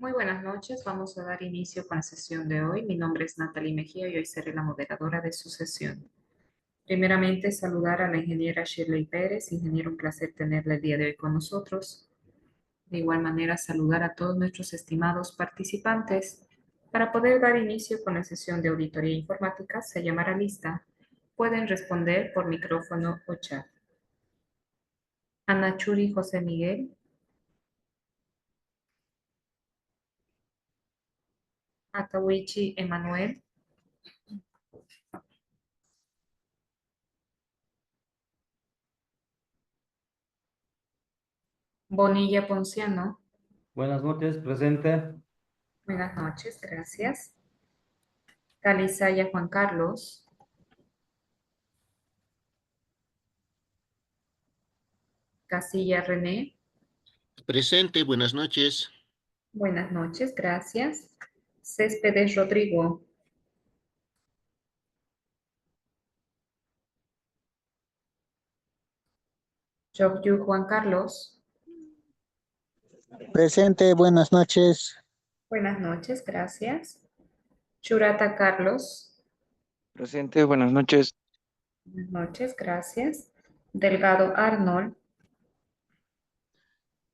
Muy buenas noches. Vamos a dar inicio con la sesión de hoy. Mi nombre es Natalie Mejía y hoy seré la moderadora de su sesión. Primeramente, saludar a la ingeniera Shirley Pérez. Ingeniero, un placer tenerla el día de hoy con nosotros. De igual manera, saludar a todos nuestros estimados participantes. Para poder dar inicio con la sesión de auditoría informática, se llamará lista. Pueden responder por micrófono o chat. Ana Churi José Miguel. Atawichi Emanuel. Bonilla Ponciano. Buenas noches, presente. Buenas noches, gracias. Calizaya Juan Carlos. Casilla René. Presente, buenas noches. Buenas noches, gracias. Céspedes Rodrigo. Jokyu Juan Carlos. Presente, buenas noches. Buenas noches, gracias. Churata Carlos. Presente, buenas noches. Buenas noches, gracias. Delgado Arnold.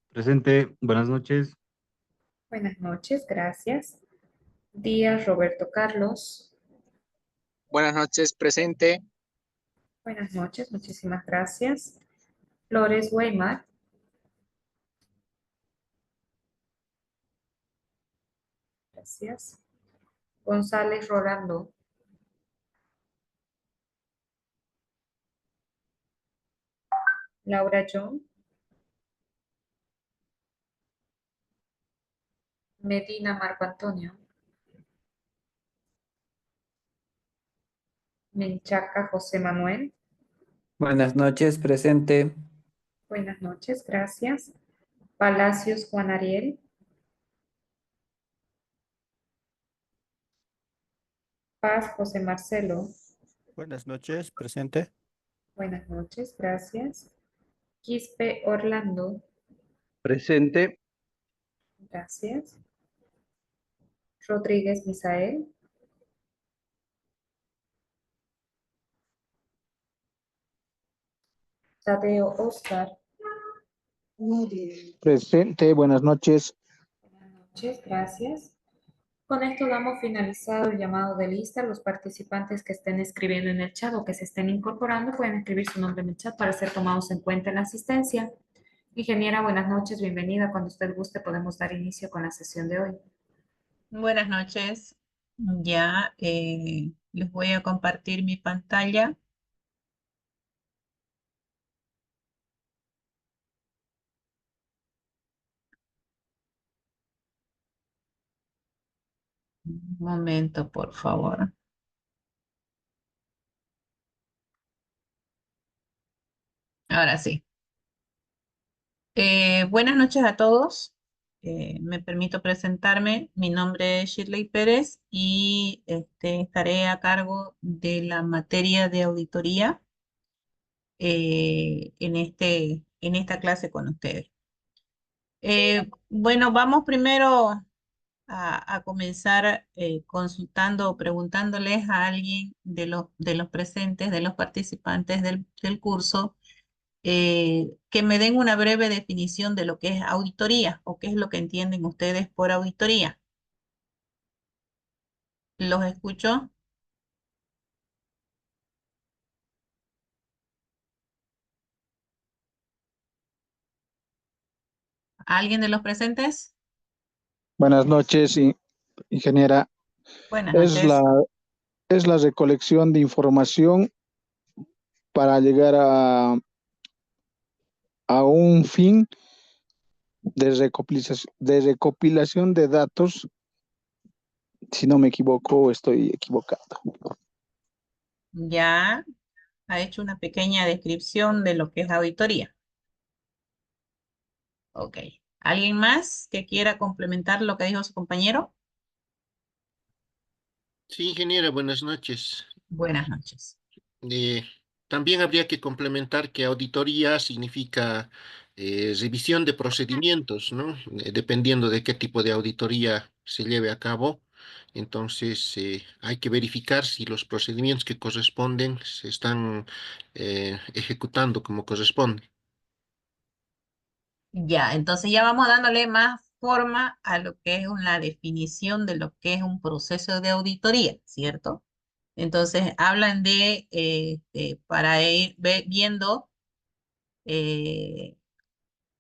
Presente, buenas noches. Buenas noches, gracias. Díaz Roberto Carlos. Buenas noches, presente. Buenas noches, muchísimas gracias. Flores Weimar. Gracias. González Rolando. Laura John. Medina Marco Antonio. Menchaca José Manuel. Buenas noches, presente. Buenas noches, gracias. Palacios Juan Ariel. Paz José Marcelo. Buenas noches, presente. Buenas noches, gracias. Quispe Orlando. Presente. Gracias. Rodríguez Misael. Tadeo Oscar. Presente, buenas noches. Buenas noches, gracias. Con esto damos finalizado el llamado de lista. Los participantes que estén escribiendo en el chat o que se estén incorporando pueden escribir su nombre en el chat para ser tomados en cuenta en la asistencia. Ingeniera, buenas noches, bienvenida. Cuando usted guste podemos dar inicio con la sesión de hoy. Buenas noches. Ya les voy a compartir mi pantalla. Un momento, por favor. Ahora sí. Buenas noches a todos. Me permito presentarme. Mi nombre es Shirley Pérez y estaré a cargo de la materia de auditoría en esta clase con ustedes. Bueno, vamos primero a comenzar consultando o preguntándoles a alguien de los presentes, de los participantes del curso, que me den una breve definición de lo que es auditoría o qué es lo que entienden ustedes por auditoría. ¿Los escucho? ¿Alguien de los presentes? Buenas noches, ingeniera. Buenas Es la, noches. es la recolección de información para llegar a un fin de recopilación de datos. Si no me equivoco, estoy equivocado. Ya ha hecho una pequeña descripción de lo que es auditoría. Ok. ¿Alguien más que quiera complementar lo que dijo su compañero? Sí, ingeniera, buenas noches. Buenas noches. Eh, También habría que complementar que auditoría significa revisión de procedimientos, ¿no? Dependiendo de qué tipo de auditoría se lleve a cabo. Entonces, hay que verificar si los procedimientos que corresponden se están ejecutando como corresponde. Ya, entonces ya vamos dándole más forma a lo que es una definición de lo que es un proceso de auditoría, ¿cierto? Entonces hablan para ir viendo eh,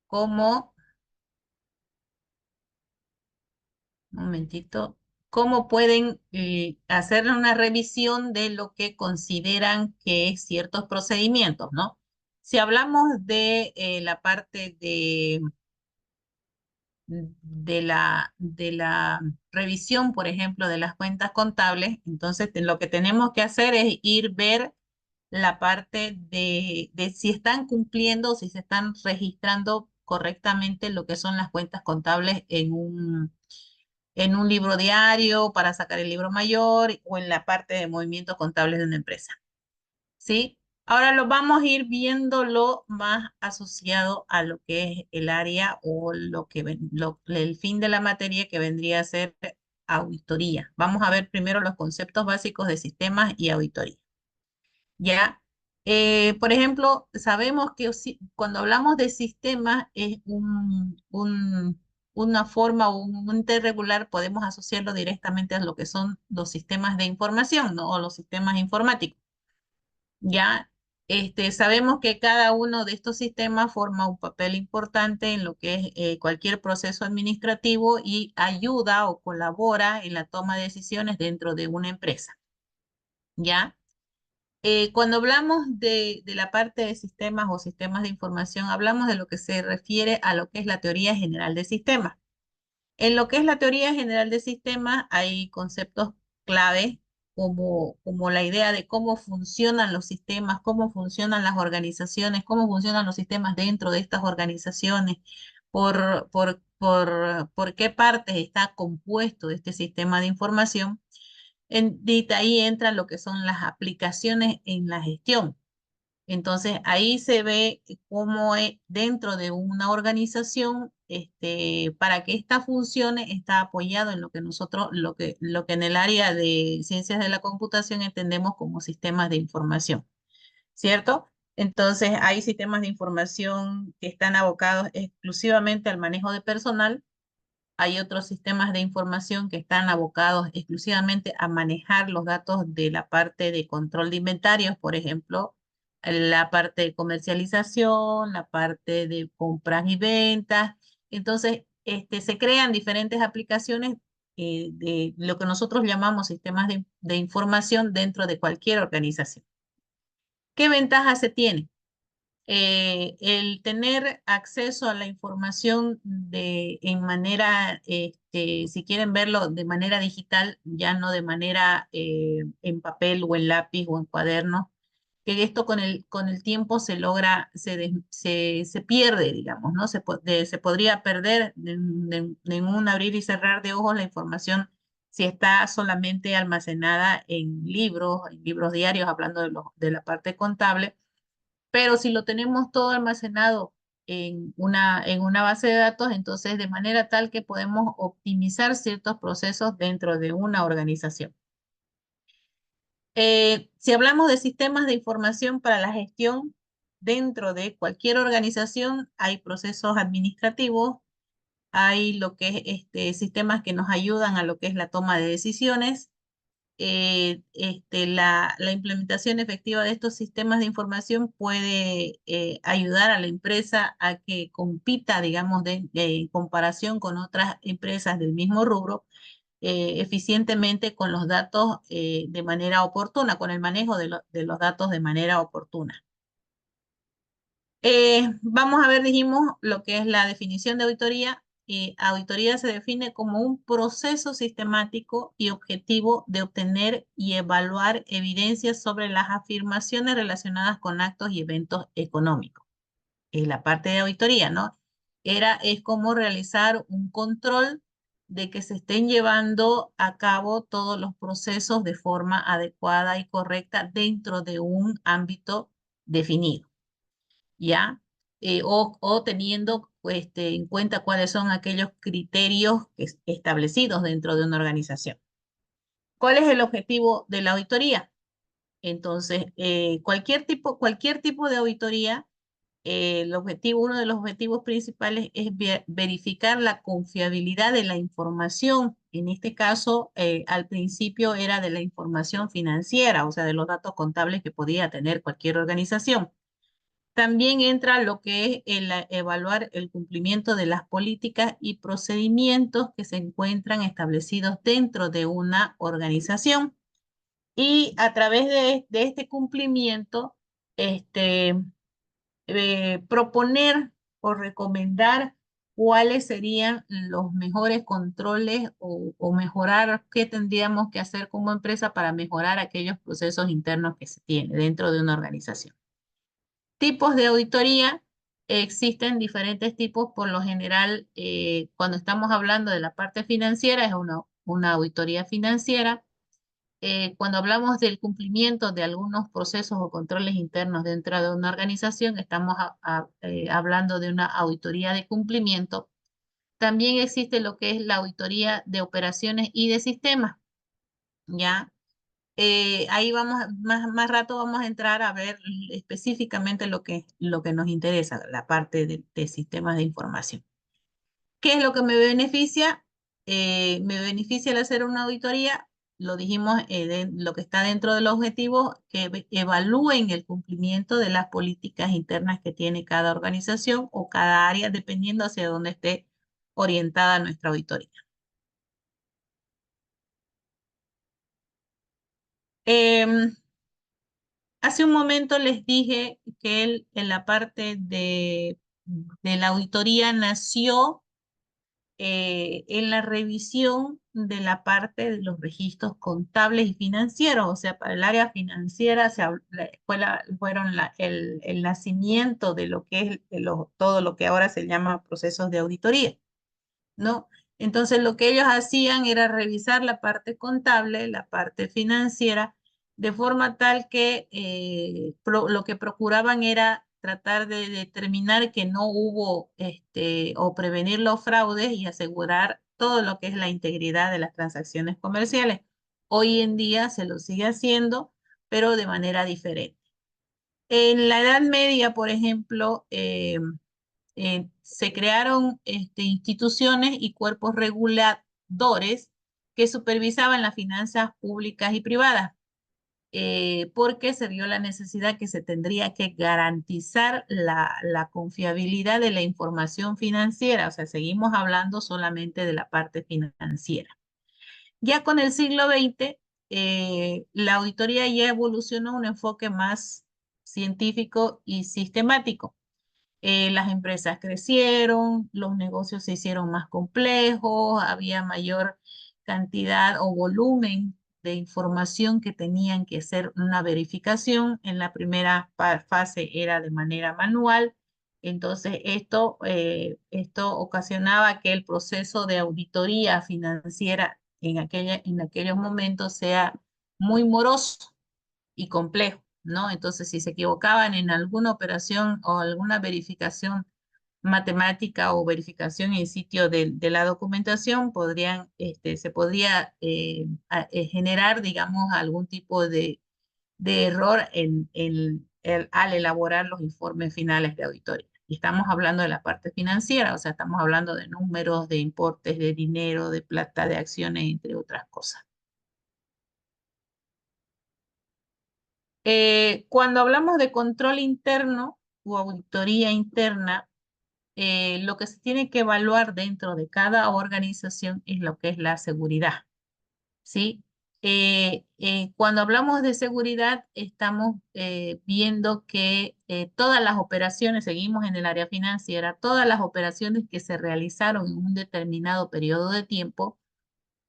cómo, un momentito, cómo pueden hacer una revisión de lo que consideran que es ciertos procedimientos, ¿no? Si hablamos de la parte de la revisión, por ejemplo, de las cuentas contables, entonces lo que tenemos que hacer es ver la parte de si están cumpliendo o si se están registrando correctamente lo que son las cuentas contables en un libro diario para sacar el libro mayor o en la parte de movimientos contables de una empresa. ¿Sí? Ahora lo vamos a ir viéndolo más asociado a lo que es el área o el fin de la materia que vendría a ser auditoría. Vamos a ver primero los conceptos básicos de sistemas y auditoría. ¿Ya? Por ejemplo, sabemos que cuando hablamos de sistemas es una forma o un ente regular, podemos asociarlo directamente a lo que son los sistemas de información, ¿no? O los sistemas informáticos. Ya sabemos que cada uno de estos sistemas forma un papel importante en lo que es cualquier proceso administrativo y ayuda o colabora en la toma de decisiones dentro de una empresa. ¿Ya? Cuando hablamos de la parte de sistemas o sistemas de información, hablamos de lo que se refiere a lo que es la teoría general de sistemas. En lo que es la teoría general de sistemas hay conceptos clave como la idea de cómo funcionan los sistemas, cómo funcionan las organizaciones, cómo funcionan los sistemas dentro de estas organizaciones, por qué partes está compuesto este sistema de información. De ahí entran lo que son las aplicaciones en la gestión. Entonces, ahí se ve cómo dentro de una organización, para que esta funcione, está apoyado en lo que nosotros, lo que en el área de ciencias de la computación entendemos como sistemas de información, ¿cierto? Entonces, hay sistemas de información que están abocados exclusivamente al manejo de personal. Hay otros sistemas de información que están abocados exclusivamente a manejar los datos de la parte de control de inventarios, por ejemplo, la parte de comercialización, la parte de compras y ventas. Entonces, se crean diferentes aplicaciones de lo que nosotros llamamos sistemas de información dentro de cualquier organización. ¿Qué ventajas se tiene? El tener acceso a la información en manera, si quieren verlo de manera digital, ya no de manera en papel o en lápiz o en cuaderno, que esto con el tiempo se logra, se pierde, digamos, ¿no? Se podría perder en un abrir y cerrar de ojos la información si está solamente almacenada en libros diarios, hablando de la parte contable, pero si lo tenemos todo almacenado en una base de datos, entonces de manera tal que podemos optimizar ciertos procesos dentro de una organización. Si hablamos de sistemas de información para la gestión, dentro de cualquier organización hay procesos administrativos, hay lo que es sistemas que nos ayudan a lo que es la toma de decisiones. La implementación efectiva de estos sistemas de información puede ayudar a la empresa a que compita, digamos, en comparación con otras empresas del mismo rubro, eficientemente con los datos de manera oportuna, con el manejo de los datos de manera oportuna. Vamos a ver, dijimos, lo que es la definición de auditoría. Auditoría se define como un proceso sistemático y objetivo de obtener y evaluar evidencias sobre las afirmaciones relacionadas con actos y eventos económicos. La parte de auditoría, ¿no? Es como realizar un control de que se estén llevando a cabo todos los procesos de forma adecuada y correcta dentro de un ámbito definido. ¿Ya? o teniendo en cuenta cuáles son aquellos criterios establecidos dentro de una organización. ¿Cuál es el objetivo de la auditoría? Entonces, cualquier tipo de auditoría, uno de los objetivos principales es verificar la confiabilidad de la información. En este caso, al principio era de la información financiera, o sea, de los datos contables que podía tener cualquier organización. También entra lo que es evaluar el cumplimiento de las políticas y procedimientos que se encuentran establecidos dentro de una organización. Y a través de este cumplimiento, este, proponer o recomendar cuáles serían los mejores controles o mejorar qué tendríamos que hacer como empresa para mejorar aquellos procesos internos que se tiene dentro de una organización. Tipos de auditoría, existen diferentes tipos. Por lo general, cuando estamos hablando de la parte financiera, es una auditoría financiera. Cuando hablamos del cumplimiento de algunos procesos o controles internos dentro de una organización, estamos hablando de una auditoría de cumplimiento. También existe lo que es la auditoría de operaciones y de sistemas, ¿ya? Ahí más rato vamos a entrar a ver específicamente lo que nos interesa, la parte de sistemas de información. ¿Qué es lo que me beneficia? Me beneficia al hacer una auditoría, lo dijimos, lo que está dentro de los objetivos, que evalúen el cumplimiento de las políticas internas que tiene cada organización o cada área, dependiendo hacia dónde esté orientada nuestra auditoría. Em, Hace un momento les dije que él en la parte de la auditoría nació en la revisión de la parte de los registros contables y financieros. O sea, para el área financiera fueron el nacimiento de lo que es todo lo que ahora se llama procesos de auditoría, ¿no? Entonces, lo que ellos hacían era revisar la parte contable, la parte financiera, de forma tal que lo que procuraban era tratar de determinar que no hubo o prevenir los fraudes y asegurar todo lo que es la integridad de las transacciones comerciales. Hoy en día se lo sigue haciendo, pero de manera diferente. En la Edad Media, por ejemplo, se crearon instituciones y cuerpos reguladores que supervisaban las finanzas públicas y privadas, porque se vio la necesidad que se tendría que garantizar la confiabilidad de la información financiera. O sea, seguimos hablando solamente de la parte financiera. Ya con el siglo XX, la auditoría ya evolucionó a un enfoque más científico y sistemático. Las empresas crecieron, los negocios se hicieron más complejos, había mayor cantidad o volumen de información que tenían que hacer una verificación. En la primera fase era de manera manual, entonces esto ocasionaba que el proceso de auditoría financiera en aquellos momentos sea muy moroso y complejo, ¿no? Entonces, si se equivocaban en alguna operación o alguna verificación matemática o verificación en sitio de la documentación, se podría generar, digamos, algún tipo de error al elaborar los informes finales de auditoría. Y estamos hablando de la parte financiera, o sea, estamos hablando de números, de importes, de dinero, de plata, de acciones, entre otras cosas. Cuando hablamos de control interno o auditoría interna, lo que se tiene que evaluar dentro de cada organización es lo que es la seguridad, ¿sí? Cuando hablamos de seguridad, estamos viendo que todas las operaciones, seguimos en el área financiera, todas las operaciones que se realizaron en un determinado periodo de tiempo,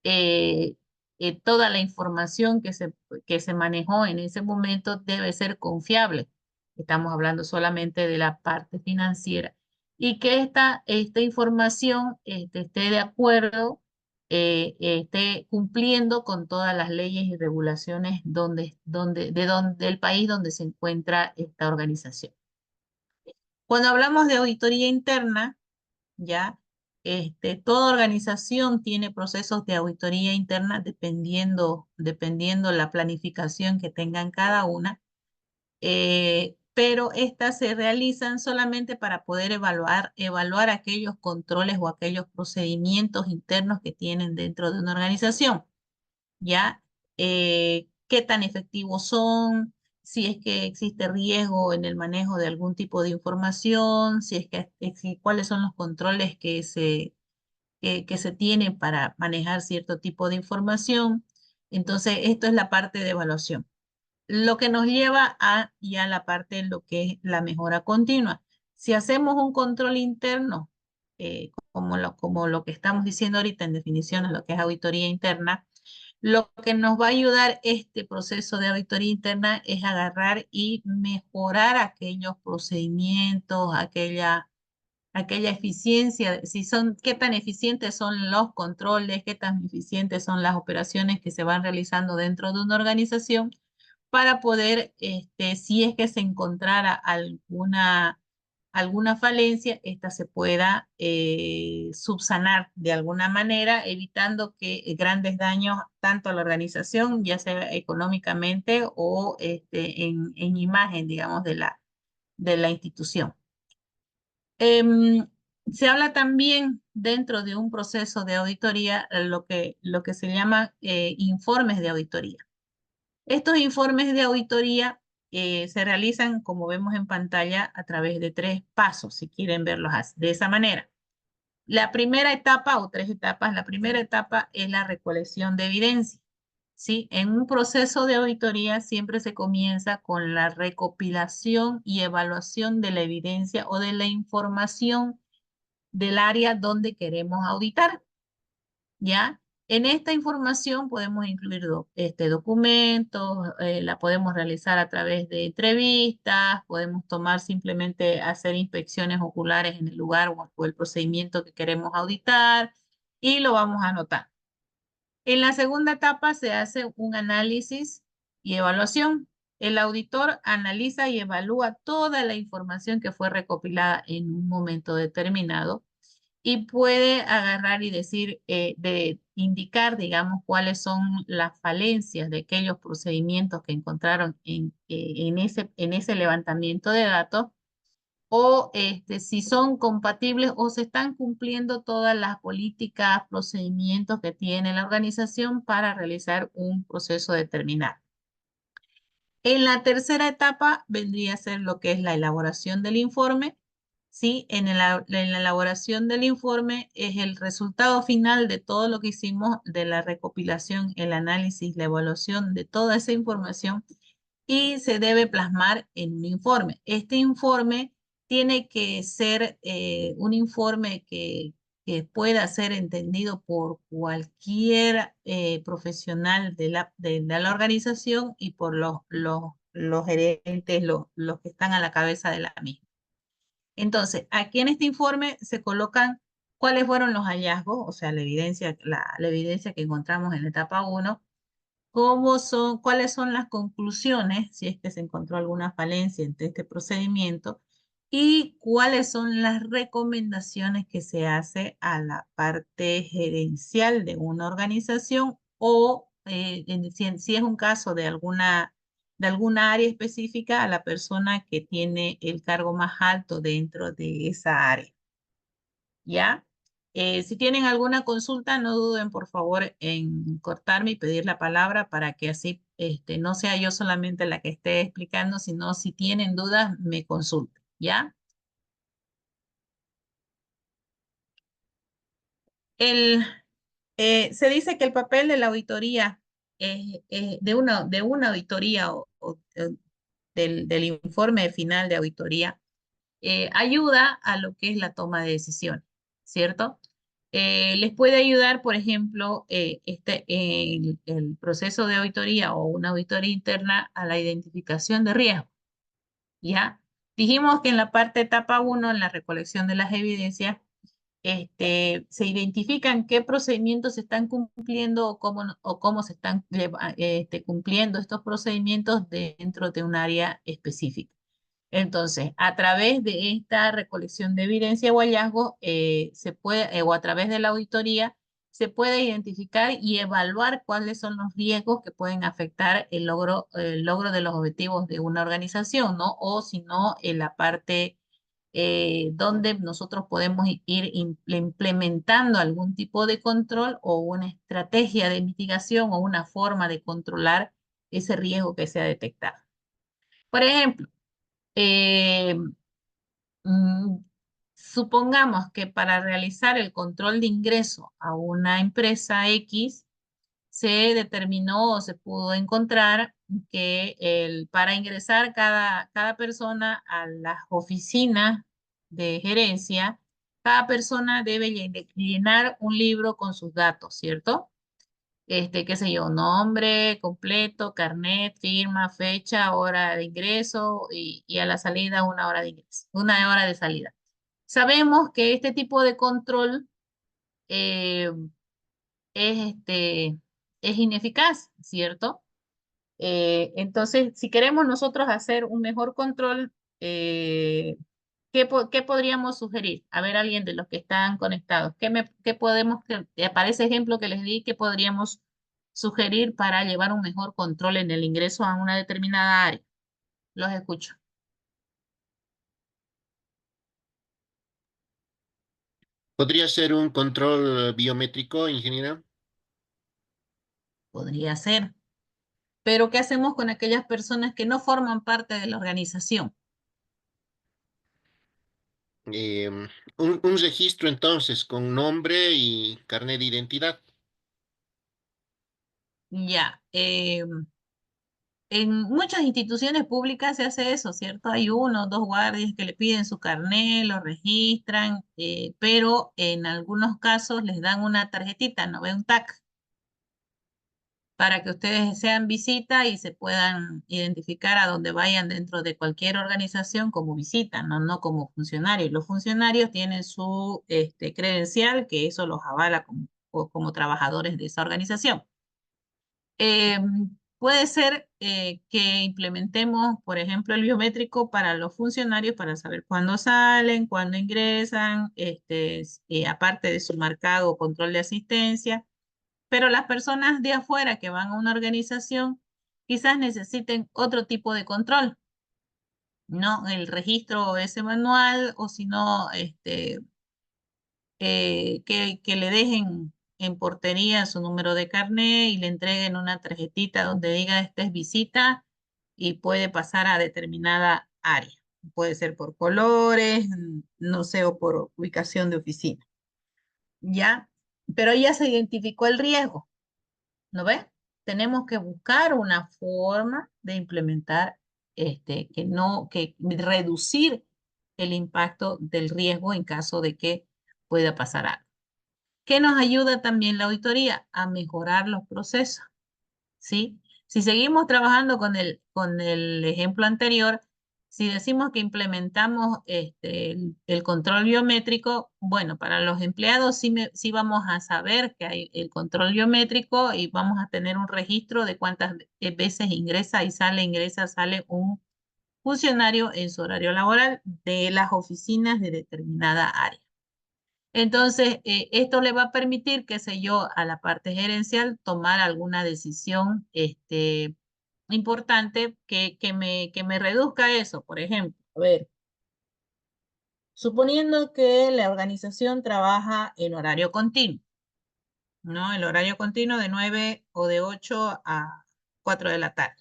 eh, toda la información que se manejó en ese momento debe ser confiable. Estamos hablando solamente de la parte financiera. Y que esta información esté de acuerdo, esté cumpliendo con todas las leyes y regulaciones del país donde se encuentra esta organización. Cuando hablamos de auditoría interna, ya, toda organización tiene procesos de auditoría interna dependiendo la planificación que tengan cada una, pero estas se realizan solamente para poder evaluar aquellos controles o aquellos procedimientos internos que tienen dentro de una organización, ¿ya? ¿Qué tan efectivos son? Si es que existe riesgo en el manejo de algún tipo de información, si es que cuáles son los controles que se tienen para manejar cierto tipo de información. Entonces, esto es la parte de evaluación. Lo que nos lleva a ya la parte de lo que es la mejora continua. Si hacemos un control interno, como lo que estamos diciendo ahorita en definiciones, lo que es auditoría interna, lo que nos va a ayudar este proceso de auditoría interna es agarrar y mejorar aquellos procedimientos, aquella eficiencia, qué tan eficientes son los controles, qué tan eficientes son las operaciones que se van realizando dentro de una organización para poder, si es que se encontrara alguna falencia, esta se pueda subsanar de alguna manera, evitando que grandes daños tanto a la organización, ya sea económicamente o en imagen, digamos, de la institución. Se habla también dentro de un proceso de auditoría lo que se llama informes de auditoría. Estos informes de auditoría se realizan, como vemos en pantalla, a través de 3 pasos, si quieren verlos de esa manera. La primera etapa o 3 etapas, la primera etapa es la recolección de evidencia. ¿Sí? En un proceso de auditoría siempre se comienza con la recopilación y evaluación de la evidencia o de la información del área donde queremos auditar, ¿ya? En esta información podemos incluir documentos, la podemos realizar a través de entrevistas, podemos tomar simplemente hacer inspecciones oculares en el lugar o el procedimiento que queremos auditar y lo vamos a anotar. En la segunda etapa se hace un análisis y evaluación. El auditor analiza y evalúa toda la información que fue recopilada en un momento determinado y puede agarrar y decir, indicar, digamos, cuáles son las falencias de aquellos procedimientos que encontraron en ese levantamiento de datos o si son compatibles o se están cumpliendo todas las políticas, procedimientos que tiene la organización para realizar un proceso determinado. En la tercera etapa vendría a ser lo que es la elaboración del informe. ¿Sí? En la elaboración del informe es el resultado final de todo lo que hicimos, de la recopilación, el análisis, la evaluación de toda esa información y se debe plasmar en un informe. Este informe tiene que ser un informe que pueda ser entendido por cualquier profesional de la organización y por los gerentes, los que están a la cabeza de la misma. Entonces, aquí en este informe se colocan cuáles fueron los hallazgos, o sea, la evidencia que encontramos en la etapa 1, cuáles son las conclusiones, si es que se encontró alguna falencia entre este procedimiento, y cuáles son las recomendaciones que se hace a la parte gerencial de una organización o si es un caso de alguna área específica, a la persona que tiene el cargo más alto dentro de esa área. ¿Ya? Si tienen alguna consulta, no duden por favor en cortarme y pedir la palabra para que así no sea yo solamente la que esté explicando, sino si tienen dudas, me consulten, ¿ya? Se dice que el papel de la auditoría, de una auditoría del informe final de auditoría, ayuda a lo que es la toma de decisiones, ¿cierto? Les puede ayudar, por ejemplo, el proceso de auditoría o una auditoría interna a la identificación de riesgos, ¿ya? Dijimos que en la parte etapa 1, en la recolección de las evidencias, se identifican qué procedimientos se están cumpliendo o cómo se están cumpliendo estos procedimientos dentro de un área específica. Entonces, a través de esta recolección de evidencia o hallazgo, se puede, o a través de la auditoría, se puede identificar y evaluar cuáles son los riesgos que pueden afectar el logro de los objetivos de una organización, ¿no? O si no, en la parte donde nosotros podemos ir implementando algún tipo de control o una estrategia de mitigación o una forma de controlar ese riesgo que se ha detectado. Por ejemplo, eh, mm, supongamos que para realizar el control de ingreso a una empresa X, se determinó o se pudo encontrar que para ingresar cada persona a las oficinas de gerencia, cada persona debe llenar un libro con sus datos, ¿cierto? Qué sé yo, nombre completo, carnet, firma, fecha, hora de ingreso y a la salida una hora de ingreso, una hora de salida. Sabemos que este tipo de control eh, es ineficaz, ¿cierto? Entonces, si queremos nosotros hacer un mejor control, ¿qué podríamos sugerir? A ver, alguien de los que están conectados, ¿qué podemos, para ese ejemplo que les di, qué podríamos sugerir para llevar un mejor control en el ingreso a una determinada área? Los escucho. ¿Podría ser un control biométrico, ingeniera? Podría ser. Pero ¿qué hacemos con aquellas personas que no forman parte de la organización? Un registro entonces con nombre y carnet de identidad. Ya, en muchas instituciones públicas se hace eso, ¿cierto? Hay uno o dos guardias que le piden su carnet, lo registran, pero en algunos casos les dan una tarjetita, ¿no ve? Un TAC, para que ustedes sean visita y se puedan identificar a donde vayan dentro de cualquier organización como visita, no, no como funcionarios. Los funcionarios tienen su credencial, que eso los avala como trabajadores de esa organización. Puede ser que implementemos, por ejemplo, el biométrico para los funcionarios para saber cuándo salen, cuándo ingresan, aparte de su marcado control de asistencia. Pero las personas de afuera que van a una organización quizás necesiten otro tipo de control, no el registro ese manual o si no, que le dejen en portería su número de carnet y le entreguen una tarjetita donde diga esta es visita y puede pasar a determinada área. Puede ser por colores, no sé, o por ubicación de oficina. ¿Ya? Pero ya se identificó el riesgo, ¿no ves? Tenemos que buscar una forma de implementar que reducir el impacto del riesgo en caso de que pueda pasar algo. ¿Qué nos ayuda también la auditoría? A mejorar los procesos, ¿sí? Si seguimos trabajando con el ejemplo anterior, si decimos que implementamos el control biométrico, bueno, para los empleados sí vamos a saber que hay el control biométrico y vamos a tener un registro de cuántas veces ingresa, sale un funcionario en su horario laboral de las oficinas de determinada área. Entonces, esto le va a permitir, qué sé yo, a la parte gerencial tomar alguna decisión importante que me reduzca eso. Por ejemplo, a ver, suponiendo que la organización trabaja en horario continuo, ¿no? El horario continuo de 9 o de 8 a 4 de la tarde.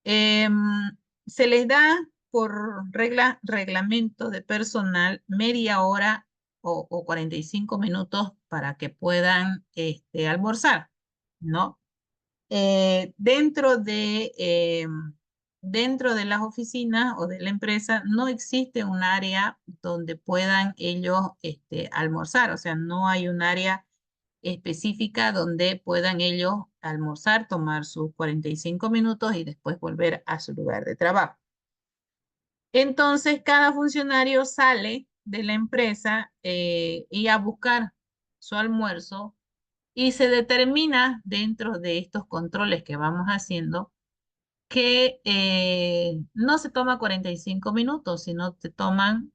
Em, Se les da por reglamento de personal media hora o 45 minutos para que puedan almorzar, ¿no? Dentro de las oficinas o de la empresa no existe un área donde puedan ellos almorzar, o sea, no hay un área específica donde puedan ellos almorzar, tomar sus 45 minutos y después volver a su lugar de trabajo. Entonces, cada funcionario sale de la empresa y a buscar su almuerzo y se determina dentro de estos controles que vamos haciendo que no se toma 45 minutos, sino se toman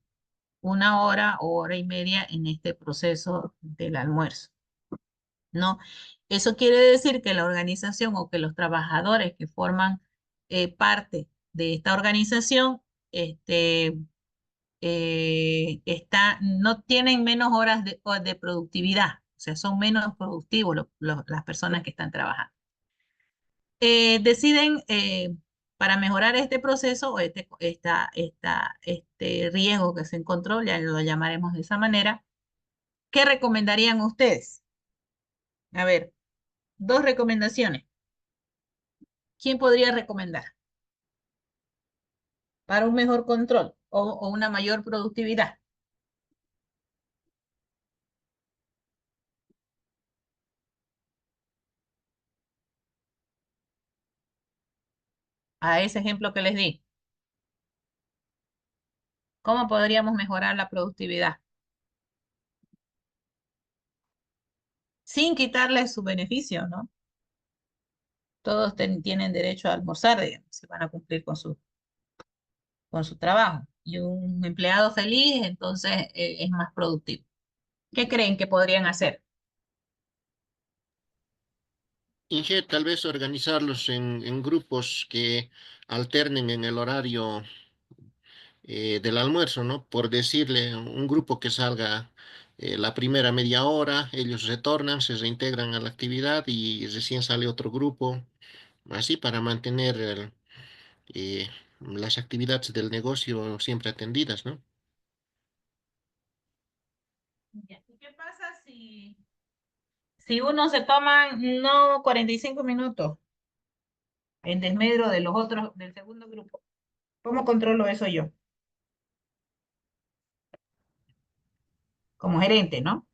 1 hora o hora y media en este proceso del almuerzo, ¿no? Eso quiere decir que la organización o que los trabajadores que forman parte de esta organización, no tienen menos horas de productividad, o sea, son menos productivos las personas que están trabajando. Deciden, para mejorar este proceso o este riesgo que se encontró, ya lo llamaremos de esa manera, ¿qué recomendarían ustedes? A ver, 2 recomendaciones. ¿Quién podría recomendar para un mejor control o una mayor productividad? A ese ejemplo que les di. ¿Cómo podríamos mejorar la productividad? Sin quitarles su beneficio, ¿no? Todos tienen derecho a almorzar, digamos, si van a cumplir con su trabajo. Y un empleado feliz, entonces, es más productivo. ¿Qué creen que podrían hacer? Inge, tal vez organizarlos en grupos que alternen en el horario del almuerzo, ¿no? Por decirle, un grupo que salga la primera media hora, ellos retornan, se reintegran a la actividad y recién sale otro grupo, así para mantener las actividades del negocio siempre atendidas, ¿no? Ya. ¿Y qué pasa si uno se toma no 45 minutos en desmedro de los otros del segundo grupo? ¿Cómo controlo eso yo? Como gerente, ¿no?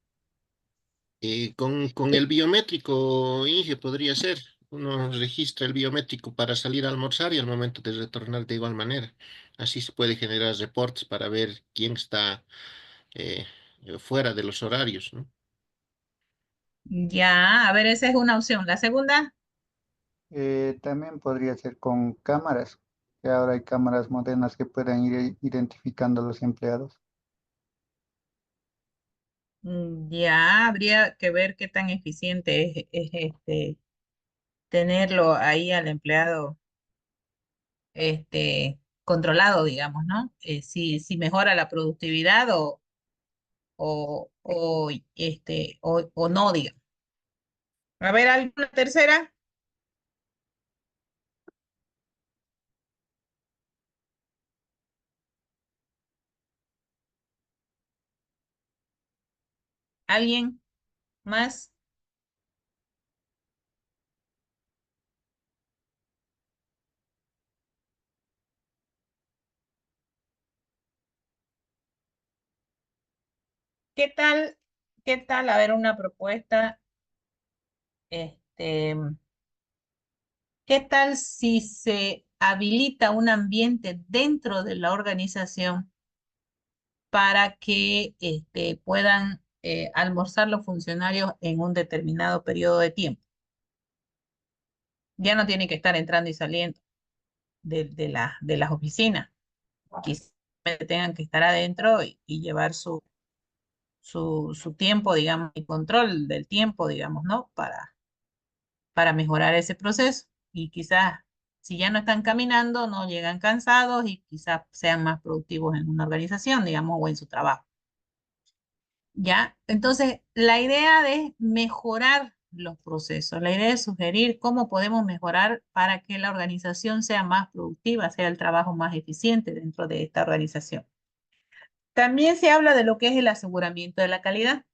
Con el biométrico, Inge, podría ser. Uno registra el biométrico para salir a almorzar y al momento de retornar de igual manera. Así se puede generar reportes para ver quién está eh, fuera de los horarios, ¿no? Ya, a ver, esa es una opción. La segunda, También podría ser con cámaras, que ahora hay cámaras modernas que puedan ir identificando a los empleados. ya habría que ver qué tan eficiente tenerlo ahí al empleado controlado, digamos, ¿no? Si mejora la productividad o no, digamos. A ver, ¿alguna tercera? ¿Alguien más? ¿Qué tal? ¿Qué tal? A ver, una propuesta. Este, ¿Qué tal si se habilita un ambiente dentro de la organización para que puedan almorzar los funcionarios en un determinado periodo de tiempo? Ya no tienen que estar entrando y saliendo de las oficinas. Quizás tengan que estar adentro y llevar su tiempo, digamos, y control del tiempo, digamos, ¿no? Para mejorar ese proceso. Y quizás, si ya no están caminando, no llegan cansados y quizás sean más productivos en una organización, digamos, o en su trabajo. ¿Ya? Entonces, la idea de mejorar los procesos, la idea de sugerir cómo podemos mejorar para que la organización sea más productiva, sea el trabajo más eficiente dentro de esta organización. También se habla de lo que es el aseguramiento de la calidad.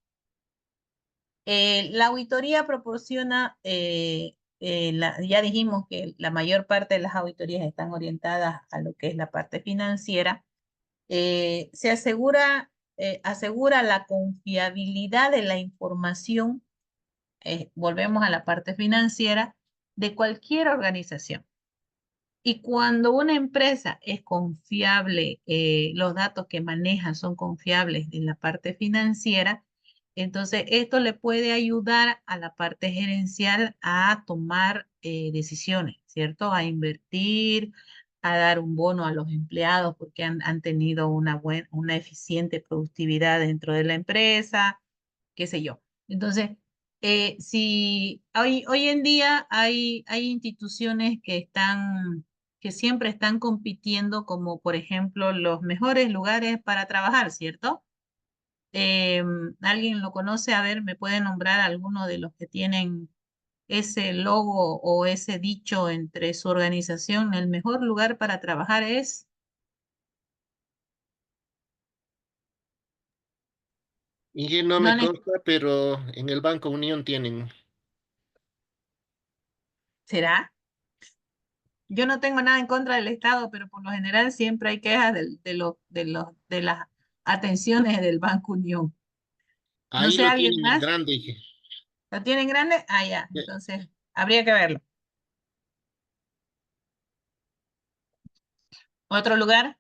La auditoría proporciona, ya dijimos que la mayor parte de las auditorías están orientadas a lo que es la parte financiera. Se asegura la confiabilidad de la información, volvemos a la parte financiera, de cualquier organización. Y cuando una empresa es confiable, los datos que maneja son confiables en la parte financiera, entonces esto le puede ayudar a la parte gerencial a tomar decisiones. ¿cierto? A invertir, a dar un bono a los empleados porque han tenido una eficiente productividad dentro de la empresa, qué sé yo. Entonces, si hoy en día hay instituciones que siempre están compitiendo, como por ejemplo los mejores lugares para trabajar, ¿cierto? ¿Alguien lo conoce? A ver, ¿me puede nombrar alguno de los que tienen ese logo o ese dicho entre su organización? El mejor lugar para trabajar es. Y no No me ne- consta, pero en el Banco Unión tienen. ¿Será? Yo no tengo nada en contra del Estado, pero por lo general siempre hay quejas de las atenciones del Banco Unión. No Ahí sé, lo ¿alguien tienen en más? grande. ¿Lo tienen grande? Ah, ya. Entonces, habría que verlo. ¿Otro lugar?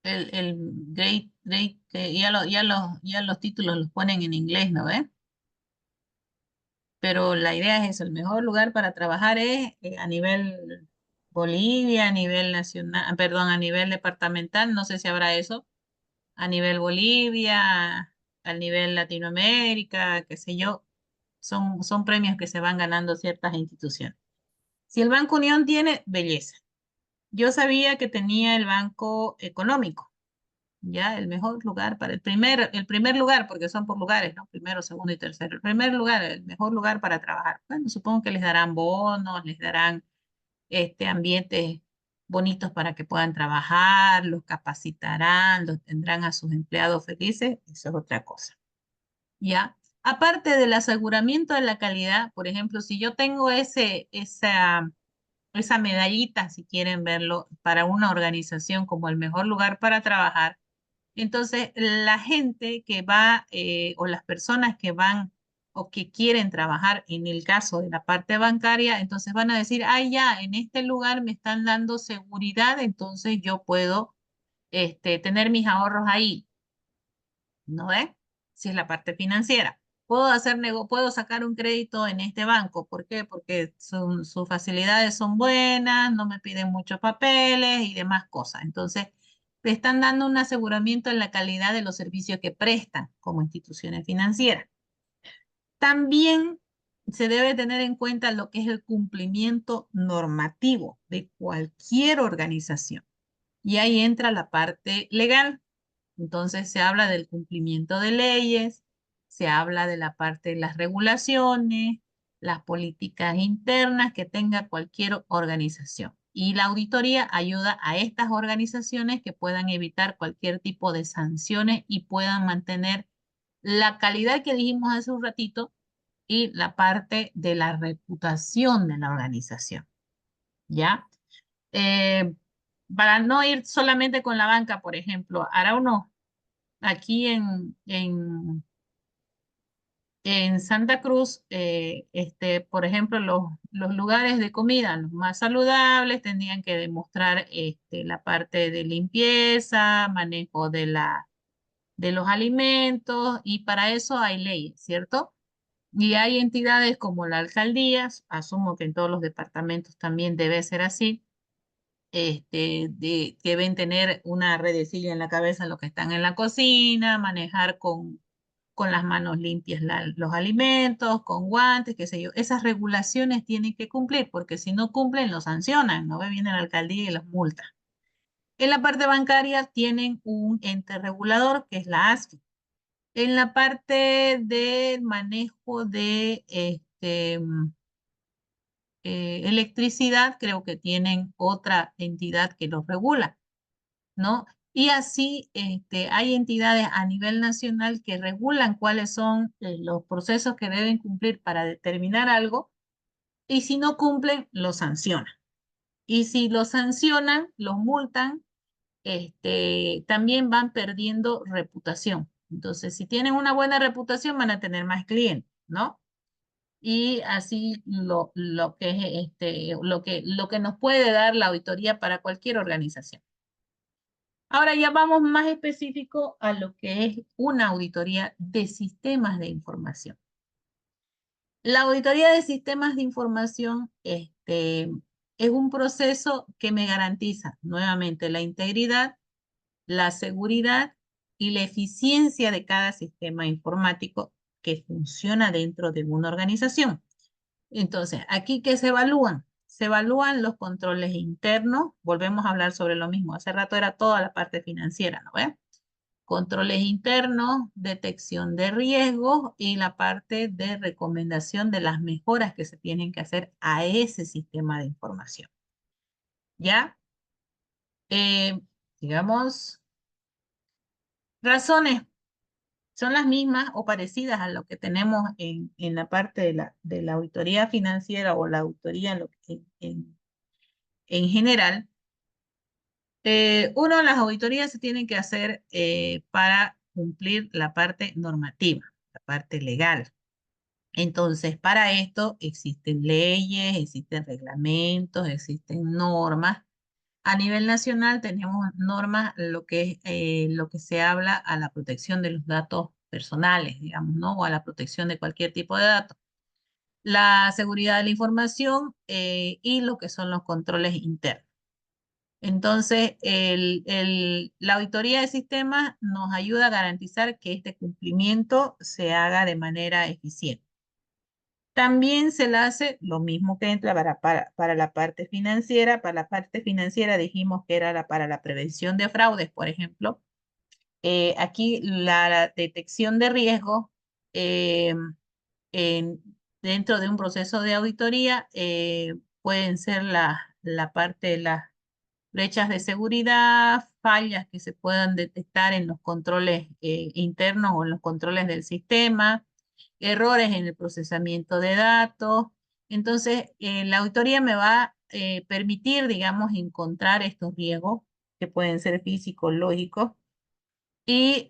El Great, ya los títulos los ponen en inglés, ¿no ve? Pero la idea es eso, el mejor lugar para trabajar es a nivel Bolivia, a nivel nacional, perdón, a nivel departamental, no sé si habrá eso, a nivel Bolivia, a nivel Latinoamérica, qué sé yo, son premios que se van ganando ciertas instituciones. Si el Banco Unión tiene, belleza. Yo sabía que tenía el Banco Económico, ya el mejor lugar para el primer lugar, porque son por lugares, ¿no? Primero, segundo y tercero. El primer lugar, el mejor lugar para trabajar. Bueno, supongo que les darán bonos, les darán ambientes bonitos para que puedan trabajar, los capacitarán, los tendrán a sus empleados felices, eso es otra cosa. ¿Ya? Aparte del aseguramiento de la calidad, por ejemplo, si yo tengo esa medallita, si quieren verlo, para una organización como el mejor lugar para trabajar, entonces la gente que va o las personas que van o que quieren trabajar en el caso de la parte bancaria, entonces van a decir, ah, ya, en este lugar me están dando seguridad, entonces yo puedo tener mis ahorros ahí, ¿no ve? Si es la parte financiera. Puedo sacar un crédito en este banco. ¿Por qué? Porque sus facilidades son buenas, no me piden muchos papeles y demás cosas. Entonces, te están dando un aseguramiento en la calidad de los servicios que prestan como instituciones financieras. También se debe tener en cuenta lo que es el cumplimiento normativo de cualquier organización. Y ahí entra la parte legal. Entonces se habla del cumplimiento de leyes, se habla de la parte de las regulaciones, las políticas internas que tenga cualquier organización. Y la auditoría ayuda a estas organizaciones que puedan evitar cualquier tipo de sanciones y puedan mantener la calidad que dijimos hace un ratito y la parte de la reputación de la organización. ¿Ya? Eh, para no ir solamente con la banca, por ejemplo, Arauno, aquí en Santa Cruz, por ejemplo, los lugares de comida, los más saludables, tendrían que demostrar la parte de limpieza, manejo de los alimentos, y para eso hay leyes, ¿cierto? Y hay entidades como la alcaldía, asumo que en todos los departamentos también debe ser así, que deben tener una redecilla en la cabeza los que están en la cocina, manejar con las manos limpias los alimentos, con guantes, qué sé yo. Esas regulaciones tienen que cumplir, porque si no cumplen, los sancionan, ¿no? Viene la alcaldía y los multa. En la parte bancaria tienen un ente regulador, que es la ASFI. En la parte del manejo de electricidad, creo que tienen otra entidad que los regula, ¿no? Y así hay entidades a nivel nacional que regulan cuáles son los procesos que deben cumplir para determinar algo, y si no cumplen, los sancionan. Y si los sancionan, los multan, también van perdiendo reputación. Entonces, si tienen una buena reputación, van a tener más clientes, ¿no? Y así lo que es lo que nos puede dar la auditoría para cualquier organización. Ahora ya vamos más específico a lo que es una auditoría de sistemas de información. La auditoría de sistemas de información es un proceso que me garantiza nuevamente la integridad, la seguridad y la eficiencia de cada sistema informático que funciona dentro de una organización. Entonces, ¿aquí qué se evalúan? Se evalúan los controles internos. Volvemos a hablar sobre lo mismo. Hace rato era toda la parte financiera, ¿no ve? Controles internos, detección de riesgos y la parte de recomendación de las mejoras que se tienen que hacer a ese sistema de información. ¿Ya? Digamos, razones son las mismas o parecidas a lo que tenemos en la parte de la auditoría financiera o la auditoría en general. Uno, las auditorías se tienen que hacer para cumplir la parte normativa, la parte legal. Entonces, para esto existen leyes, existen reglamentos, existen normas. A nivel nacional tenemos normas, lo que se habla a la protección de los datos personales, digamos, ¿no? O a la protección de cualquier tipo de datos. La seguridad de la información y lo que son los controles internos. Entonces, la auditoría de sistemas nos ayuda a garantizar que este cumplimiento se haga de manera eficiente. También se le hace lo mismo que entra para la parte financiera. Para la parte financiera dijimos que era para la prevención de fraudes, por ejemplo. Aquí la detección de riesgo eh, dentro de un proceso de auditoría pueden ser la parte de las brechas de seguridad, fallas que se puedan detectar en los controles internos o en los controles del sistema, errores en el procesamiento de datos. Entonces, la auditoría me va a permitir, digamos, encontrar estos riesgos que pueden ser físicos, lógicos, y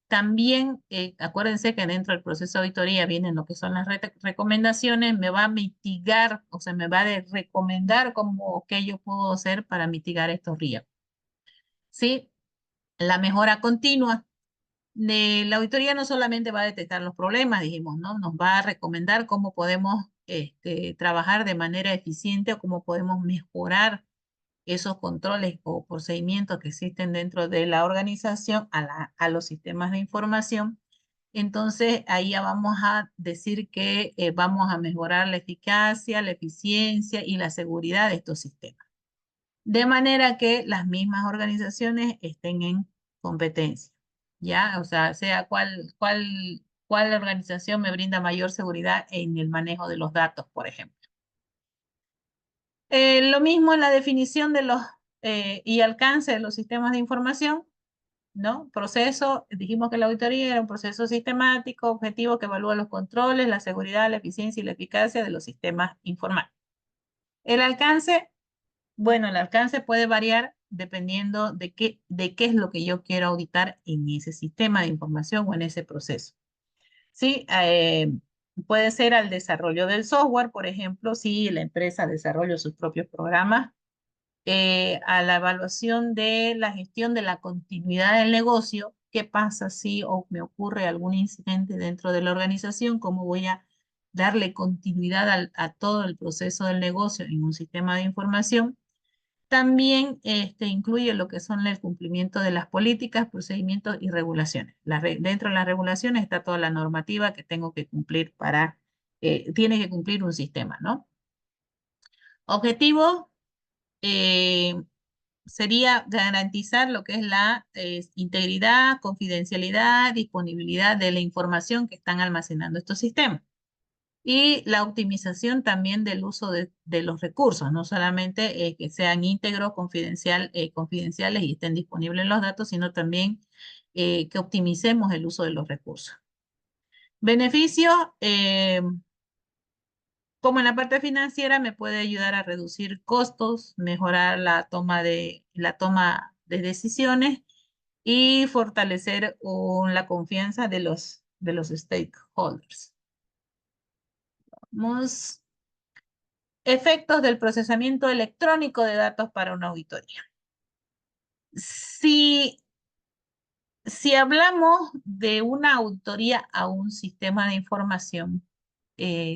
también, acuérdense que dentro del proceso de auditoría vienen lo que son las recomendaciones, me va a mitigar, o sea, me va a recomendar cómo qué yo puedo hacer para mitigar estos riesgos. ¿Sí? La mejora continua. La auditoría no solamente va a detectar los problemas, dijimos, ¿no? Nos va a recomendar cómo podemos trabajar de manera eficiente o cómo podemos mejorar esos controles o procedimientos que existen dentro de la organización a los sistemas de información. Entonces, ahí ya vamos a decir que vamos a mejorar la eficacia, la eficiencia y la seguridad de estos sistemas. De manera que las mismas organizaciones estén en competencia, ¿ya? O sea cuál organización me brinda mayor seguridad en el manejo de los datos, por ejemplo. Lo mismo en la definición de los y alcance de los sistemas de información, ¿no? Proceso, dijimos que la auditoría era un proceso sistemático, objetivo que evalúa los controles, la seguridad, la eficiencia y la eficacia de los sistemas informáticos. El alcance, bueno, el alcance puede variar dependiendo de qué es lo que yo quiero auditar en ese sistema de información o en ese proceso. ¿Sí? Puede ser al desarrollo del software, por ejemplo, si la empresa desarrolla sus propios programas, a la evaluación de la gestión de la continuidad del negocio, qué pasa si me ocurre algún incidente dentro de la organización, cómo voy a darle continuidad a todo el proceso del negocio en un sistema de información. También incluye lo que son el cumplimiento de las políticas, procedimientos y regulaciones. Dentro de las regulaciones está toda la normativa que tengo que cumplir tiene que cumplir un sistema, ¿no? Objetivo sería garantizar lo que es la integridad, confidencialidad, disponibilidad de la información que están almacenando estos sistemas. Y la optimización también del uso de los recursos, no solamente que sean íntegros, confidenciales y estén disponibles los datos, sino también que optimicemos el uso de los recursos. Beneficios, como en la parte financiera, me puede ayudar a reducir costos, mejorar la toma de decisiones y fortalecer la confianza de los stakeholders. Efectos del procesamiento electrónico de datos para una auditoría. Si hablamos de una auditoría a un sistema de información,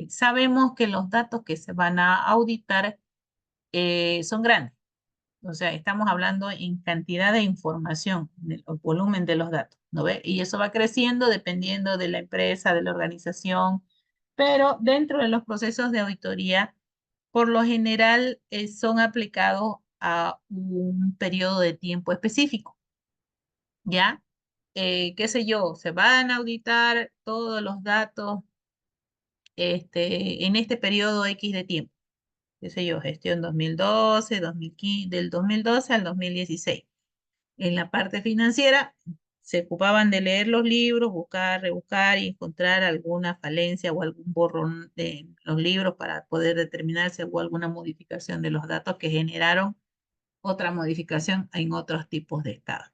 sabemos que los datos que se van a auditar son grandes. O sea, estamos hablando en cantidad de información, del volumen de los datos, ¿no ve? Y eso va creciendo dependiendo de la empresa, de la organización, pero dentro de los procesos de auditoría, por lo general, son aplicados a un periodo de tiempo específico, ¿ya? Qué sé yo, se van a auditar todos los datos en este periodo X de tiempo, qué sé yo, gestión 2012, 2015, del 2012 al 2016. En la parte financiera se ocupaban de leer los libros, buscar, rebuscar y encontrar alguna falencia o algún borrón de los libros para poder determinar si hubo alguna modificación de los datos que generaron otra modificación en otros tipos de estado.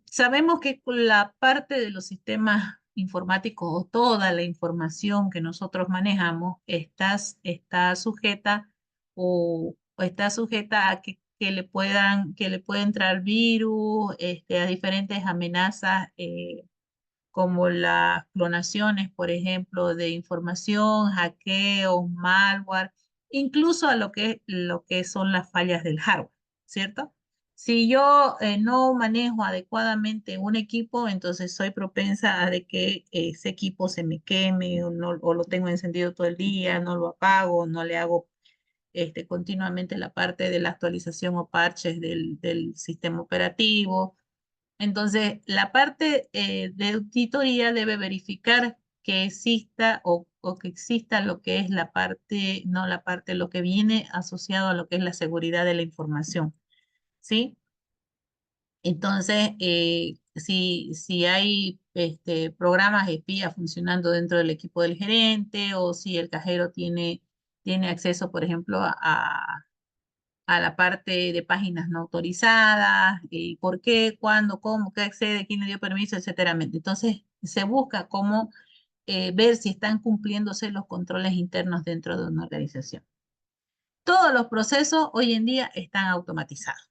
Sabemos que con la parte de los sistemas informáticos o toda la información que nosotros manejamos está sujeta o está sujeta a que le pueda entrar virus, a diferentes amenazas como las clonaciones, por ejemplo, de información, hackeos, malware, incluso a lo que son las fallas del hardware, ¿cierto? Si yo no manejo adecuadamente un equipo, entonces soy propensa a de que ese equipo se me queme o lo tengo encendido todo el día, no lo apago, no le hago continuamente la parte de la actualización o parches del sistema operativo. Entonces, la parte de auditoría debe verificar que exista o que exista lo que es la parte, no la parte, lo que viene asociado a lo que es la seguridad de la información, ¿sí? Entonces, si hay programas espías funcionando dentro del equipo del gerente o si el cajero tiene acceso, por ejemplo, a la parte de páginas no autorizadas, por qué, cuándo, cómo, qué accede, quién le dio permiso, etcétera. Entonces, se busca cómo ver si están cumpliéndose los controles internos dentro de una organización. Todos los procesos hoy en día están automatizados,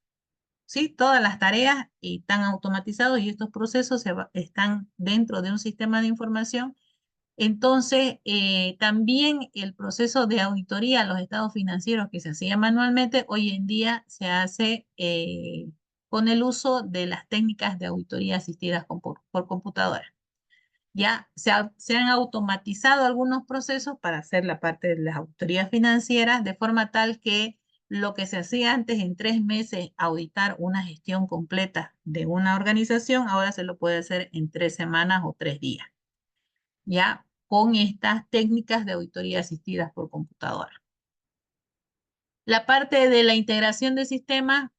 ¿sí? Todas las tareas están automatizados y estos procesos están dentro de un sistema de información. Entonces, también el proceso de auditoría a los estados financieros que se hacía manualmente, hoy en día se hace con el uso de las técnicas de auditoría asistidas por computadora. Ya se han automatizado algunos procesos para hacer la parte de las auditorías financieras, de forma tal que lo que se hacía antes en 3 meses, auditar una gestión completa de una organización, ahora se lo puede hacer en 3 semanas o 3 días. Ya con estas técnicas de auditoría asistidas por computadora. La parte de la integración de sistemas,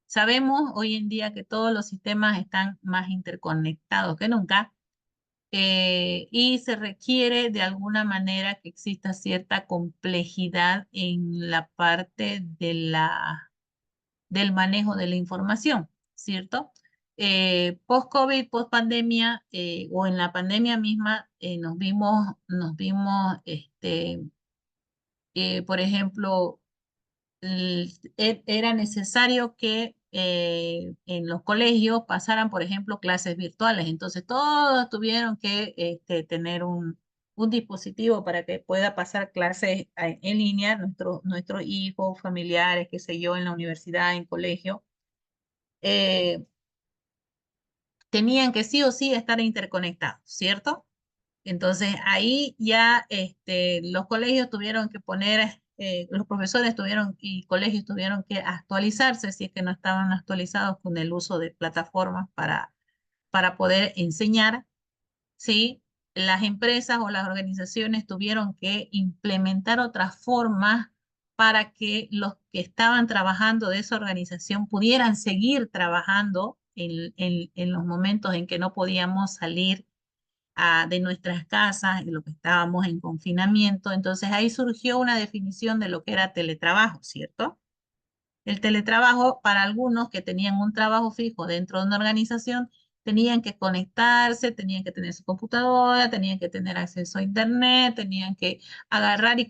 sabemos hoy en día que todos los sistemas están más interconectados que nunca y se requiere de alguna manera que exista cierta complejidad en la parte del manejo de la información, ¿cierto? Post-COVID, post-pandemia o en la pandemia misma nos vimos por ejemplo, era necesario que en los colegios pasaran, por ejemplo, clases virtuales. Entonces, todos tuvieron que tener un dispositivo para que pueda pasar clases en línea, nuestros hijos, familiares, qué sé yo, en la universidad, en colegio. Tenían que sí o sí estar interconectados, ¿cierto? Entonces ahí ya los colegios tuvieron que poner, los profesores tuvieron y colegios tuvieron que actualizarse si es que no estaban actualizados con el uso de plataformas para poder enseñar, ¿sí? Las empresas o las organizaciones tuvieron que implementar otras formas para que los que estaban trabajando de esa organización pudieran seguir trabajando en los momentos en que no podíamos salir de nuestras casas, en lo que estábamos en confinamiento. Entonces ahí surgió una definición de lo que era teletrabajo, ¿cierto? El teletrabajo para algunos que tenían un trabajo fijo dentro de una organización, tenían que conectarse, tenían que tener su computadora, tenían que tener acceso a internet, tenían que agarrar y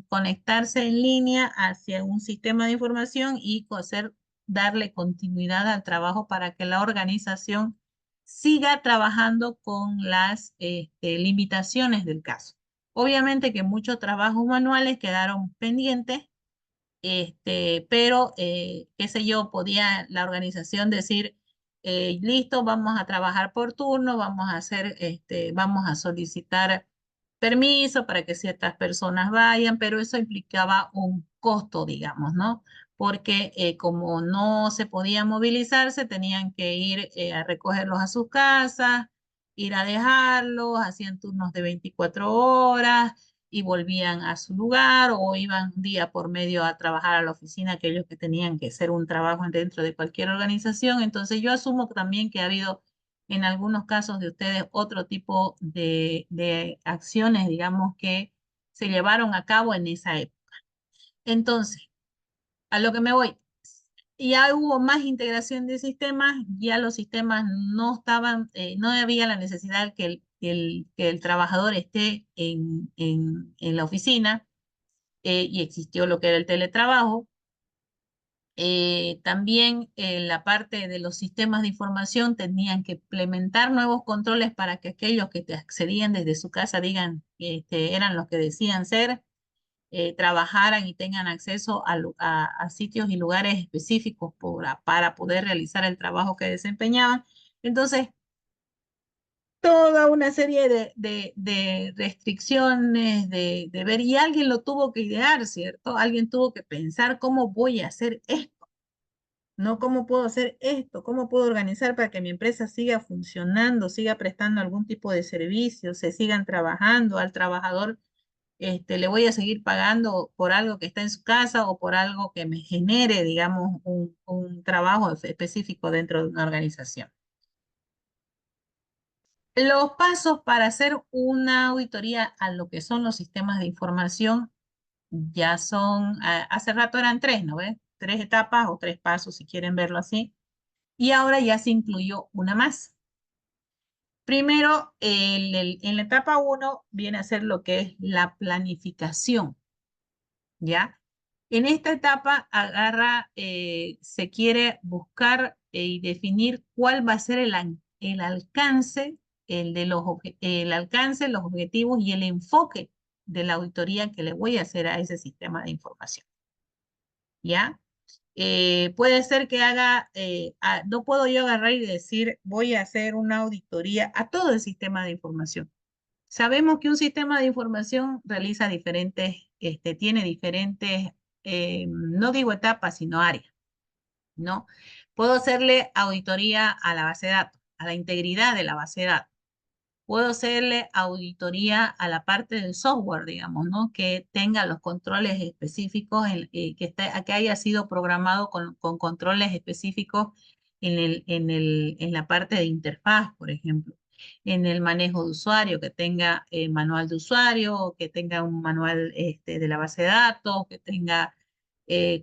conectarse en línea hacia un sistema de información y darle continuidad al trabajo para que la organización siga trabajando con las limitaciones del caso. Obviamente que muchos trabajos manuales quedaron pendientes, pero, qué sé yo, podía la organización decir, listo, vamos a trabajar por turno, vamos a hacer, vamos a solicitar permiso para que ciertas personas vayan, pero eso implicaba un costo, digamos, ¿no? Porque como no se podían movilizarse, tenían que ir a recogerlos a sus casas, ir a dejarlos, hacían turnos de 24 horas y volvían a su lugar o iban día por medio a trabajar a la oficina, aquellos que tenían que hacer un trabajo dentro de cualquier organización. Entonces yo asumo también que ha habido en algunos casos de ustedes otro tipo de acciones, digamos, que se llevaron a cabo en esa época. Entonces, a lo que me voy, ya hubo más integración de sistemas, ya los sistemas no estaban, no había la necesidad que el trabajador esté en la oficina, y existió lo que era el teletrabajo. También la parte de los sistemas de información tenían que implementar nuevos controles para que aquellos que te accedían desde su casa digan que eran los que decían ser, trabajaran y tengan acceso a sitios y lugares específicos para poder realizar el trabajo que desempeñaban. Entonces, toda una serie de restricciones, de ver, y alguien lo tuvo que idear, ¿cierto? Alguien tuvo que pensar cómo voy a hacer esto, no cómo puedo hacer esto, cómo puedo organizar para que mi empresa siga funcionando, siga prestando algún tipo de servicio, se sigan trabajando al trabajador. Le voy a seguir pagando por algo que está en su casa o por algo que me genere, digamos, un trabajo específico dentro de una organización. Los pasos para hacer una auditoría a lo que son los sistemas de información ya son, hace rato eran tres, ¿no ves? Tres etapas o tres pasos, si quieren verlo así. Y ahora ya se incluyó una más. Primero, en la etapa 1 viene a ser lo que es la planificación, ¿ya? En esta etapa se quiere buscar y definir cuál va a ser el alcance, el alcance, los objetivos y el enfoque de la auditoría que le voy a hacer a ese sistema de información. ¿Ya? Puede ser que no puedo yo agarrar y decir, voy a hacer una auditoría a todo el sistema de información. Sabemos que un sistema de información realiza tiene diferentes, no digo etapas, sino áreas, ¿no? Puedo hacerle auditoría a la base de datos, a la integridad de la base de datos. Puedo hacerle auditoría a la parte del software, digamos, ¿no? Que tenga los controles específicos, que haya sido programado con controles específicos en la parte de interfaz, por ejemplo. En el manejo de usuario, que tenga manual de usuario, que tenga un manual de la base de datos, que tenga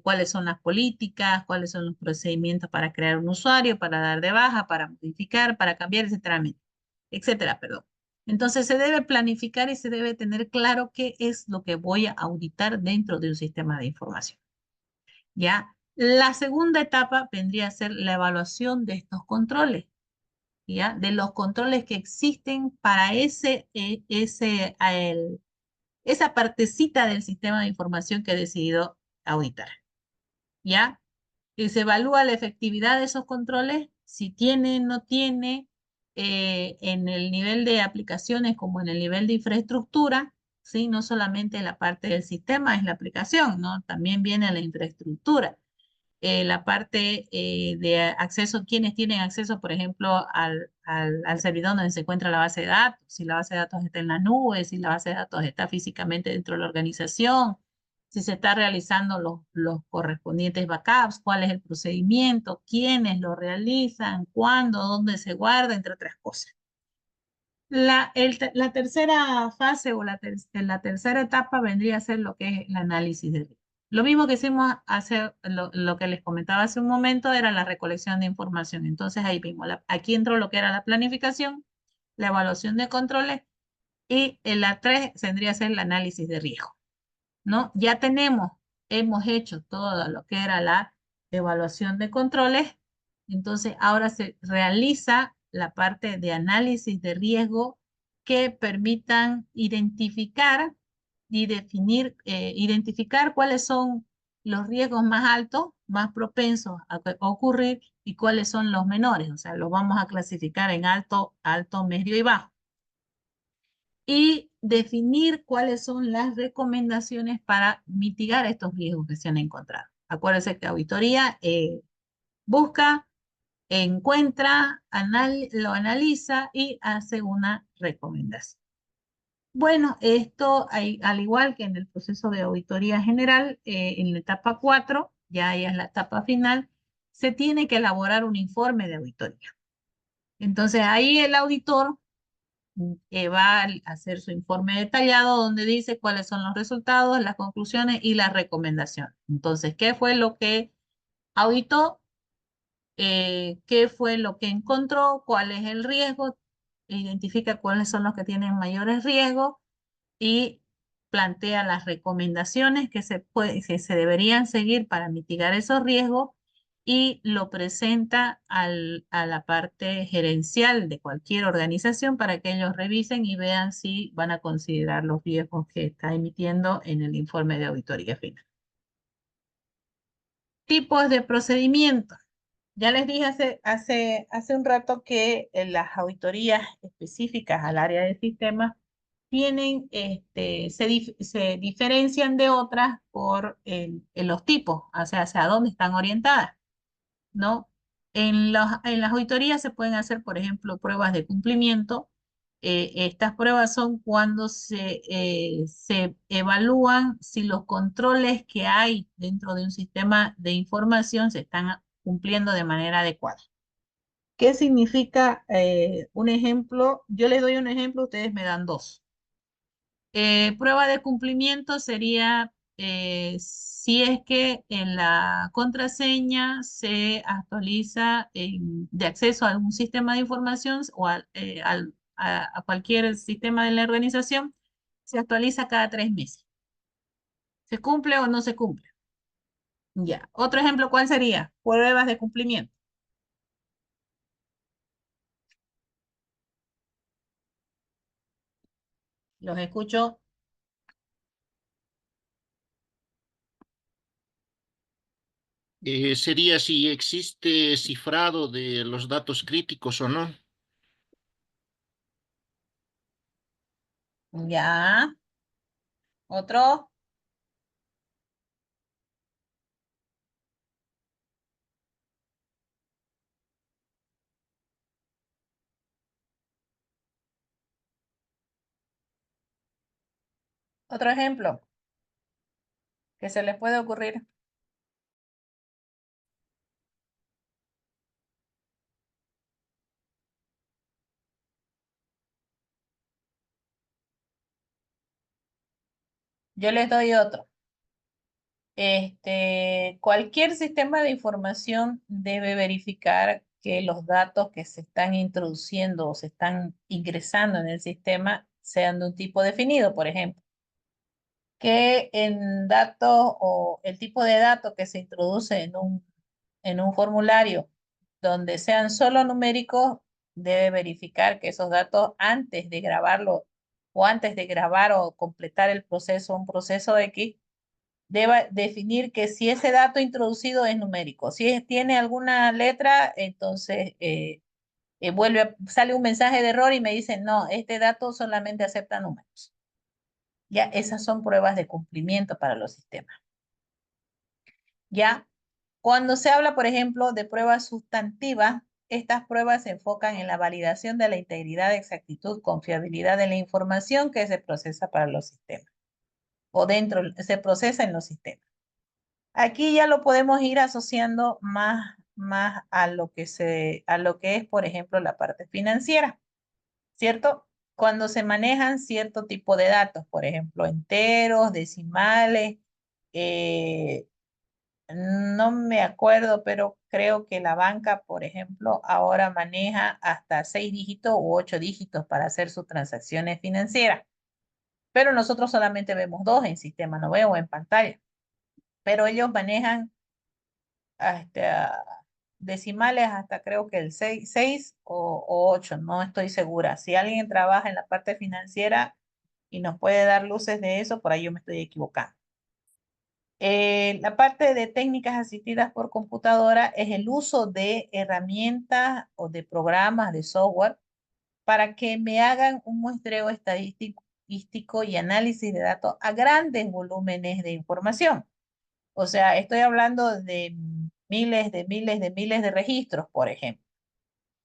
cuáles son las políticas, cuáles son los procedimientos para crear un usuario, para dar de baja, para modificar, para cambiar, etcétera, perdón. Entonces se debe planificar y se debe tener claro qué es lo que voy a auditar dentro de un sistema de información. ¿Ya? La segunda etapa vendría a ser la evaluación de estos controles, ¿ya? De los controles que existen para esa partecita del sistema de información que he decidido auditar, ¿ya? Y se evalúa la efectividad de esos controles, si tiene, no tiene, en el nivel de aplicaciones como en el nivel de infraestructura, ¿sí? No solamente la parte del sistema es la aplicación, ¿no? También viene la infraestructura. La parte de acceso, quienes tienen acceso, por ejemplo, al servidor donde se encuentra la base de datos, si la base de datos está en la nube, si la base de datos está físicamente dentro de la organización, si se está realizando los correspondientes backups, cuál es el procedimiento, quiénes lo realizan, cuándo, dónde se guarda, entre otras cosas. La tercera fase o la tercera etapa vendría a ser lo que es el análisis de riesgo. Lo mismo que hicimos lo que les comentaba hace un momento era la recolección de información. Entonces ahí vimos, aquí entró lo que era la planificación, la evaluación de controles y en la 3 vendría a ser el análisis de riesgo, ¿no? Ya hemos hecho todo lo que era la evaluación de controles, entonces ahora se realiza la parte de análisis de riesgo que permitan identificar y definir, identificar cuáles son los riesgos más altos, más propensos a ocurrir y cuáles son los menores. O sea, los vamos a clasificar en alto, alto, medio y bajo. Y definir cuáles son las recomendaciones para mitigar estos riesgos que se han encontrado. Acuérdense que auditoría busca, encuentra, lo analiza y hace una recomendación. Bueno, esto al igual que en el proceso de auditoría general, en la etapa 4, ya es la etapa final, se tiene que elaborar un informe de auditoría. Entonces ahí el auditor va a hacer su informe detallado donde dice cuáles son los resultados, las conclusiones y las recomendaciones. Entonces, ¿qué fue lo que auditó? ¿Qué fue lo que encontró? ¿Cuál es el riesgo? Identifica cuáles son los que tienen mayores riesgos y plantea las recomendaciones que que se deberían seguir para mitigar esos riesgos y lo presenta a la parte gerencial de cualquier organización para que ellos revisen y vean si van a considerar los riesgos que está emitiendo en el informe de auditoría final. Tipos de procedimientos. Ya les dije hace un rato que las auditorías específicas al área de sistemas tienen, se diferencian de otras por en los tipos, o sea, hacia dónde están orientadas, ¿no? En las auditorías se pueden hacer, por ejemplo, pruebas de cumplimiento. Estas pruebas son cuando se evalúan si los controles que hay dentro de un sistema de información se están cumpliendo de manera adecuada. ¿Qué significa un ejemplo? Yo les doy un ejemplo, ustedes me dan dos. Prueba de cumplimiento sería si es que en la contraseña se actualiza de acceso a algún sistema de información o a cualquier sistema de la organización, se actualiza cada 3 meses. ¿Se cumple o no se cumple? Ya. Otro ejemplo, ¿cuál sería? Pruebas de cumplimiento. Los escucho. Sería si existe cifrado de los datos críticos o no. Ya. Otro. Otro ejemplo que se les puede ocurrir. Yo les doy otro. Cualquier sistema de información debe verificar que los datos que se están introduciendo o se están ingresando en el sistema sean de un tipo definido, por ejemplo. Que en datos o el tipo de datos que se introduce en un formulario donde sean solo numéricos, debe verificar que esos datos antes de grabarlo o antes de grabar o completar el proceso, un proceso X, deba definir que si ese dato introducido es numérico. Si tiene alguna letra, entonces sale un mensaje de error y me dice, no, este dato solamente acepta números. Ya, esas son pruebas de cumplimiento para los sistemas. Ya, cuando se habla, por ejemplo, de pruebas sustantivas, estas pruebas se enfocan en la validación de la integridad, exactitud, confiabilidad de la información que se procesa para los sistemas o se procesa en los sistemas. Aquí ya lo podemos ir asociando más a lo que es, por ejemplo, la parte financiera, ¿cierto? Cuando se manejan cierto tipo de datos, por ejemplo, enteros, decimales, no me acuerdo, pero creo que la banca, por ejemplo, ahora maneja hasta 6 dígitos u 8 dígitos para hacer sus transacciones financieras. Pero nosotros solamente vemos 2 en sistema, no veo en pantalla. Pero ellos manejan hasta decimales hasta creo que el 6 o 8, no estoy segura. Si alguien trabaja en la parte financiera y nos puede dar luces de eso, por ahí yo me estoy equivocando. La parte de técnicas asistidas por computadora es el uso de herramientas o de programas de software para que me hagan un muestreo estadístico y análisis de datos a grandes volúmenes de información. O sea, estoy hablando de miles de registros, por ejemplo.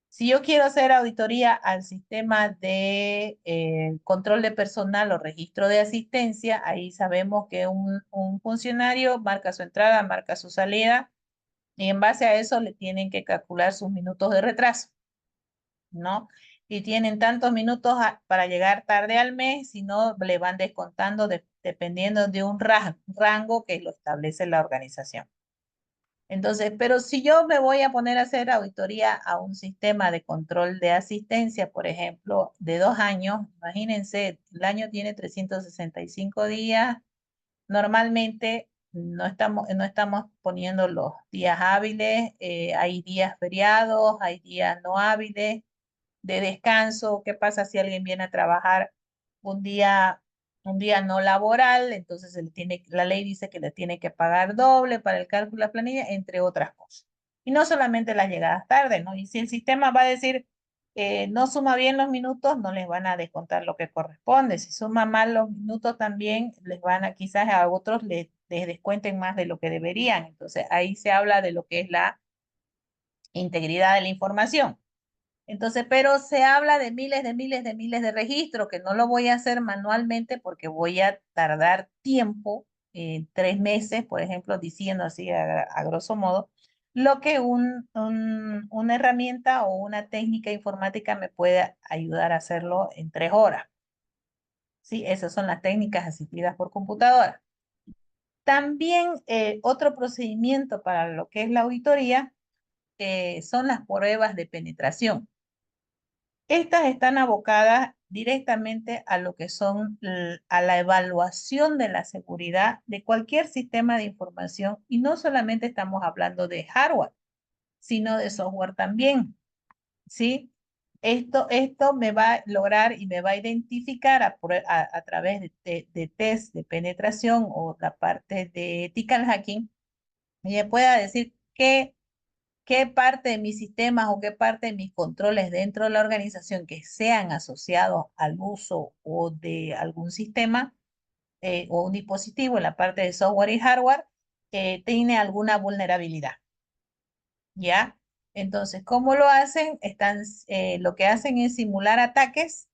Si yo quiero hacer auditoría al sistema de control de personal o registro de asistencia, ahí sabemos que un funcionario marca su entrada, marca su salida, y en base a eso le tienen que calcular sus minutos de retraso, ¿no? Y tienen tantos minutos para llegar tarde al mes, si no, le van descontando dependiendo de un rango que lo establece la organización. Entonces, pero si yo me voy a poner a hacer auditoría a un sistema de control de asistencia, por ejemplo, de 2 años, imagínense, el año tiene 365 días. Normalmente no estamos poniendo los días hábiles, hay días feriados, hay días no hábiles de descanso. ¿Qué pasa si alguien viene a trabajar un día, un día no laboral? Entonces la ley dice que le tiene que pagar doble para el cálculo de la planilla, entre otras cosas. Y no solamente las llegadas tarde, ¿no? Y si el sistema va a decir no suma bien los minutos, no les van a descontar lo que corresponde. Si suma mal los minutos también, les van a, quizás a otros les descuenten más de lo que deberían. Entonces ahí se habla de lo que es la integridad de la información. Entonces, pero se habla de miles de registros, que no lo voy a hacer manualmente porque voy a tardar tiempo, 3 meses, por ejemplo, diciendo así a grosso modo, lo que una herramienta o una técnica informática me puede ayudar a hacerlo en 3 horas. Sí, esas son las técnicas asistidas por computadora. También otro procedimiento para lo que es la auditoría son las pruebas de penetración. Estas están abocadas directamente a lo que son a la evaluación de la seguridad de cualquier sistema de información, y no solamente estamos hablando de hardware, sino de software también, ¿sí? Esto me va a lograr y me va a identificar a través de test de penetración o la parte de ethical hacking, y me pueda decir qué parte de mis sistemas o qué parte de mis controles dentro de la organización que sean asociados al uso o de algún sistema o un dispositivo en la parte de software y hardware tiene alguna vulnerabilidad. ¿Ya? Entonces, ¿cómo lo hacen? Lo que hacen es simular ataques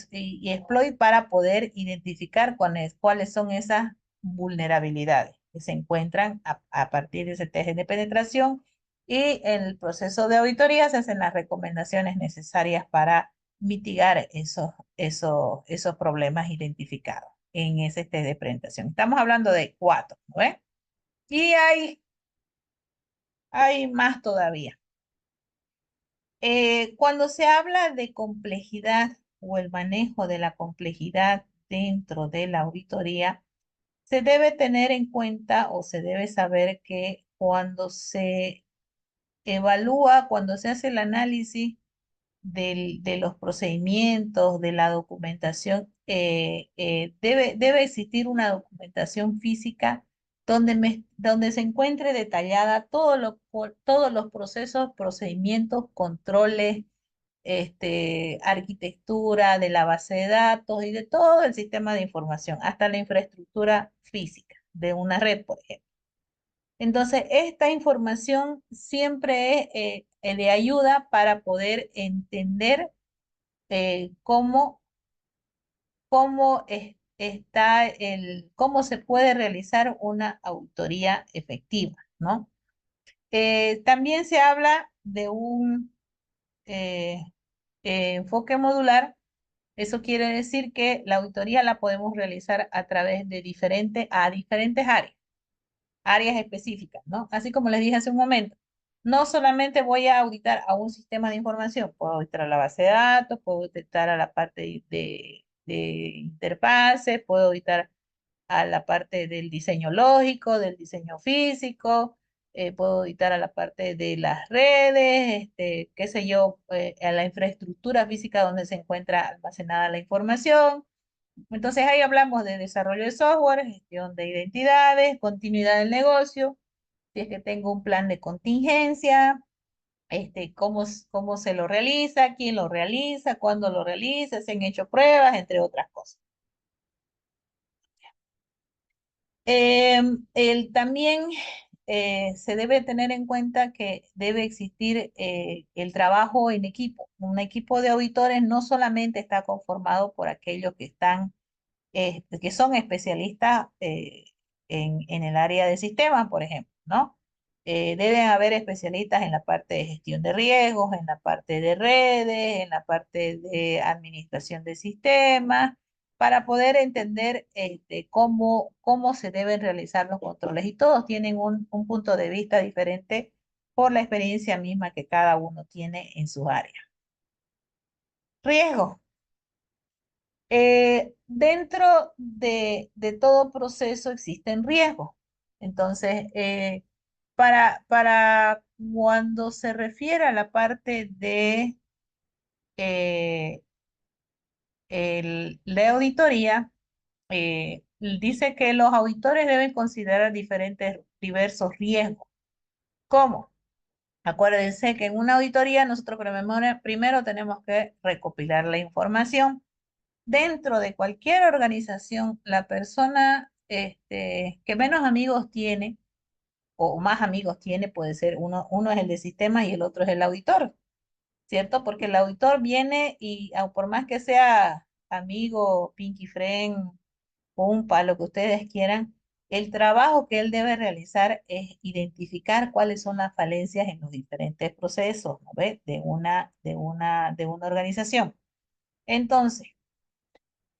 y exploit para poder identificar cuáles son esas vulnerabilidades que se encuentran a partir de ese test de penetración, y en el proceso de auditoría se hacen las recomendaciones necesarias para mitigar esos problemas identificados en ese test de penetración. Estamos hablando de 4, ¿no? Y hay más todavía. Cuando se habla de complejidad o el manejo de la complejidad dentro de la auditoría, se debe tener en cuenta o se debe saber que cuando se evalúa, cuando se hace el análisis de los procedimientos, de la documentación, debe existir una documentación física donde se encuentre detallada todos los procesos, procedimientos, controles, arquitectura de la base de datos y de todo el sistema de información, hasta la infraestructura física de una red, por ejemplo. Entonces, esta información siempre es de ayuda para poder entender cómo cómo se puede realizar una auditoría efectiva, ¿no? También se habla de un eh, enfoque modular. Eso quiere decir que la auditoría la podemos realizar a través de diferentes áreas específicas, ¿no? Así como les dije hace un momento, no solamente voy a auditar a un sistema de información, puedo auditar a la base de datos, puedo auditar a la parte de interfaces, puedo auditar a la parte del diseño lógico, del diseño físico, puedo auditar a la parte de las redes, qué sé yo, a la infraestructura física donde se encuentra almacenada la información. Entonces ahí hablamos de desarrollo de software, gestión de identidades, continuidad del negocio, si es que tengo un plan de contingencia, cómo se lo realiza, quién lo realiza, cuándo lo realiza, se han hecho pruebas, entre otras cosas. También se debe tener en cuenta que debe existir el trabajo en equipo. Un equipo de auditores no solamente está conformado por aquellos que están, que son especialistas en el área de sistemas, por ejemplo, ¿no? Deben haber especialistas en la parte de gestión de riesgos, en la parte de redes, en la parte de administración de sistemas, para poder entender cómo se deben realizar los controles. Y todos tienen un punto de vista diferente por la experiencia misma que cada uno tiene en su área. Riesgo. Dentro de todo proceso existen riesgos. Entonces, para cuando se refiere a la parte de eh, la auditoría, dice que los auditores deben considerar diversos riesgos. ¿Cómo? Acuérdense que en una auditoría nosotros primero tenemos que recopilar la información. Dentro de cualquier organización, la persona que menos amigos tiene o más amigos tiene, puede ser uno es el de sistemas y el otro es el auditor, ¿cierto? Porque el auditor viene y por más que sea amigo, pinky friend, compa, lo que ustedes quieran, el trabajo que él debe realizar es identificar cuáles son las falencias en los diferentes procesos, ¿no ve? De una organización. Entonces,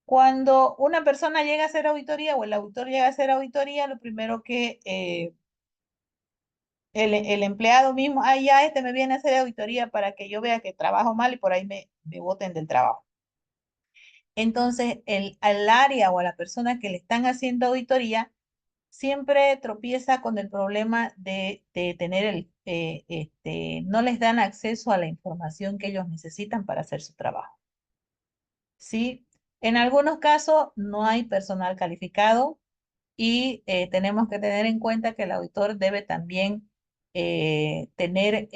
cuando una persona llega a hacer auditoría o el auditor llega a hacer auditoría, lo primero que el empleado mismo, ya me viene a hacer auditoría para que yo vea que trabajo mal y por ahí me boten del trabajo. Entonces, al área o a la persona que le están haciendo auditoría, siempre tropieza con el problema de tener no les dan acceso a la información que ellos necesitan para hacer su trabajo. ¿Sí? En algunos casos no hay personal calificado y tenemos que tener en cuenta que el auditor debe también tener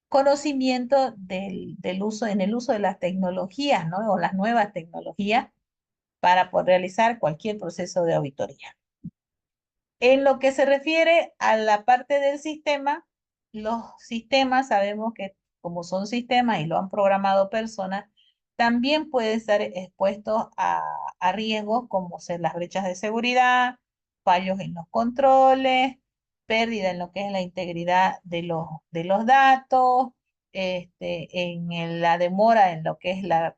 conocimiento del uso, en el uso de las tecnologías, ¿no? O las nuevas tecnologías para poder realizar cualquier proceso de auditoría. En lo que se refiere a la parte del sistema, los sistemas sabemos que como son sistemas y lo han programado personas, también pueden estar expuestos a riesgos como ser las brechas de seguridad, fallos en los controles, pérdida en lo que es la integridad de los datos, la demora en lo que es la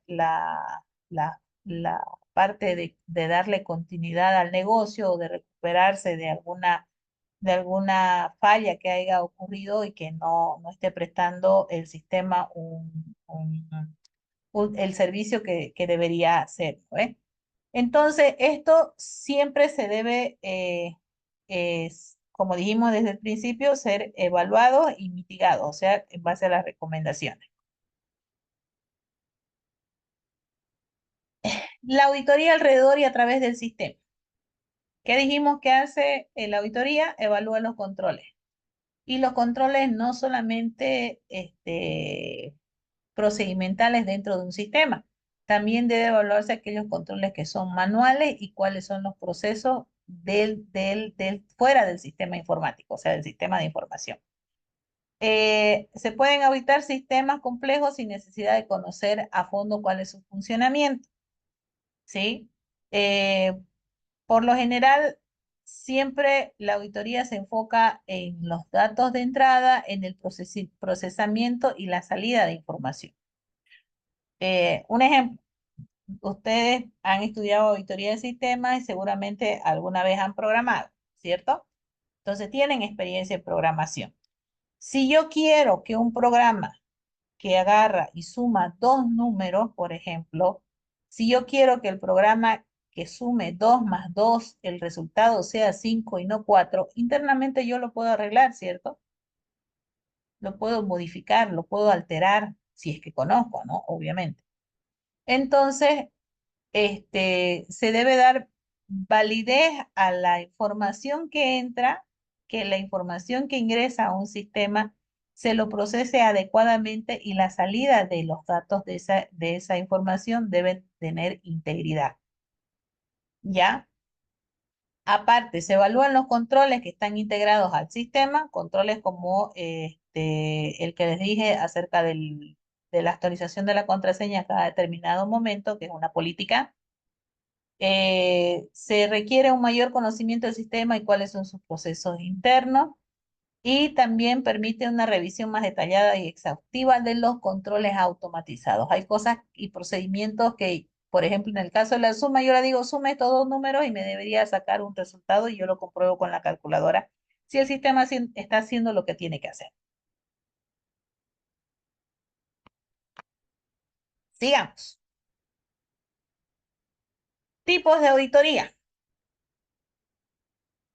parte de darle continuidad al negocio o de recuperarse de alguna falla que haya ocurrido y que no esté prestando el sistema el servicio que debería hacer, ¿no? Entonces, esto siempre se debe, como dijimos desde el principio, ser evaluado y mitigado, o sea, en base a las recomendaciones. La auditoría alrededor y a través del sistema. ¿Qué dijimos que hace la auditoría? Evalúa los controles. Y los controles no solamente procedimentales dentro de un sistema, también debe evaluarse aquellos controles que son manuales y cuáles son los procesos fuera del sistema informático, o sea, del sistema de información. Se pueden auditar sistemas complejos sin necesidad de conocer a fondo cuál es su funcionamiento, ¿sí? Por lo general, siempre la auditoría se enfoca en los datos de entrada, en el procesamiento y la salida de información. Un ejemplo, ustedes han estudiado auditoría de sistemas y seguramente alguna vez han programado, ¿cierto? Entonces tienen experiencia en programación. Si yo quiero que un programa que agarra y suma dos números, por ejemplo, si yo quiero que el programa que sume 2 más 2, el resultado sea 5 y no 4, internamente yo lo puedo arreglar, ¿cierto? Lo puedo modificar, lo puedo alterar, si es que conozco, ¿no? Obviamente. Entonces, se debe dar validez a la información que entra, que la información que ingresa a un sistema se lo procese adecuadamente y la salida de los datos de esa información deben tener integridad. ¿Ya? Aparte, se evalúan los controles que están integrados al sistema, controles como el que les dije acerca de la actualización de la contraseña a cada determinado momento, que es una política. Se requiere un mayor conocimiento del sistema y cuáles son sus procesos internos, y también permite una revisión más detallada y exhaustiva de los controles automatizados. Hay cosas y procedimientos que, por ejemplo, en el caso de la suma, yo le digo sume estos dos números y me debería sacar un resultado y yo lo compruebo con la calculadora si el sistema está haciendo lo que tiene que hacer. Sigamos. Tipos de auditoría.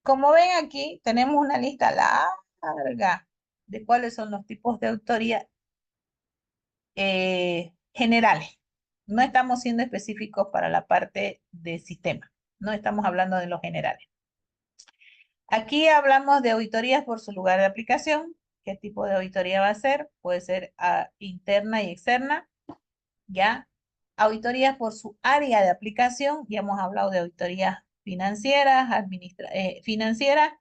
Como ven aquí, tenemos una lista larga de cuáles son los tipos de auditoría generales. No estamos siendo específicos para la parte de sistema. No estamos hablando de los generales. Aquí hablamos de auditorías por su lugar de aplicación. ¿Qué tipo de auditoría va a ser? Puede ser interna y externa. ¿Ya? Auditorías por su área de aplicación. Ya hemos hablado de auditorías financieras, financieras.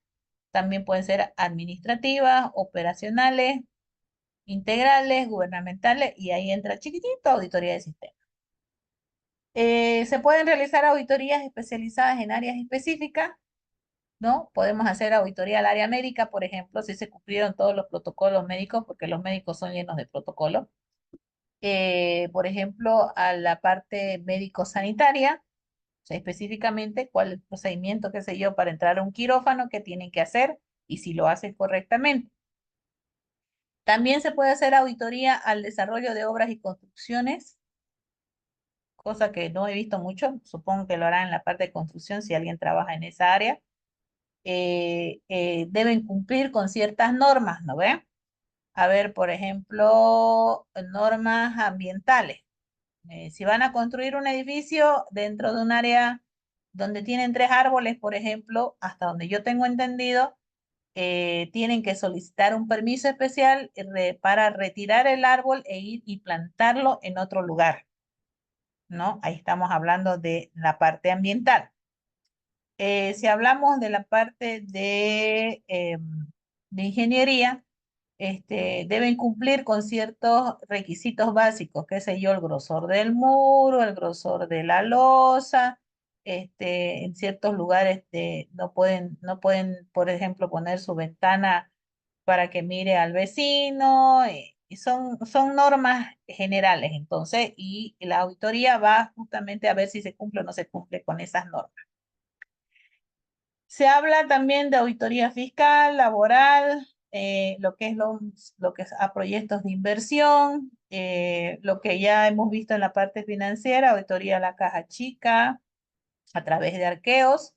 También pueden ser administrativas, operacionales, integrales, gubernamentales, y ahí entra chiquitito auditoría de sistema. Se pueden realizar auditorías especializadas en áreas específicas, ¿no? Podemos hacer auditoría al área médica, por ejemplo, si se cumplieron todos los protocolos médicos, porque los médicos son llenos de protocolos. Por ejemplo, a la parte médico-sanitaria, o sea, específicamente cuál es el procedimiento, qué sé yo, para entrar a un quirófano, qué tienen que hacer y si lo hacen correctamente. También se puede hacer auditoría al desarrollo de obras y construcciones, cosa que no he visto mucho, supongo que lo harán en la parte de construcción si alguien trabaja en esa área. Deben cumplir con ciertas normas, ¿no ve? A ver, por ejemplo, normas ambientales. Si van a construir un edificio dentro de un área donde tienen 3 árboles, por ejemplo, hasta donde yo tengo entendido, tienen que solicitar un permiso especial para retirar el árbol e ir y plantarlo en otro lugar, ¿no? Ahí estamos hablando de la parte ambiental. Si hablamos de la parte de ingeniería, deben cumplir con ciertos requisitos básicos, qué sé yo, el grosor del muro, el grosor de la losa. En ciertos lugares no pueden, por ejemplo, poner su ventana para que mire al vecino, y son normas generales, entonces, y la auditoría va justamente a ver si se cumple o no se cumple con esas normas. Se habla también de auditoría fiscal, laboral, lo que es a proyectos de inversión, lo que ya hemos visto en la parte financiera, auditoría a la caja chica a través de arqueos,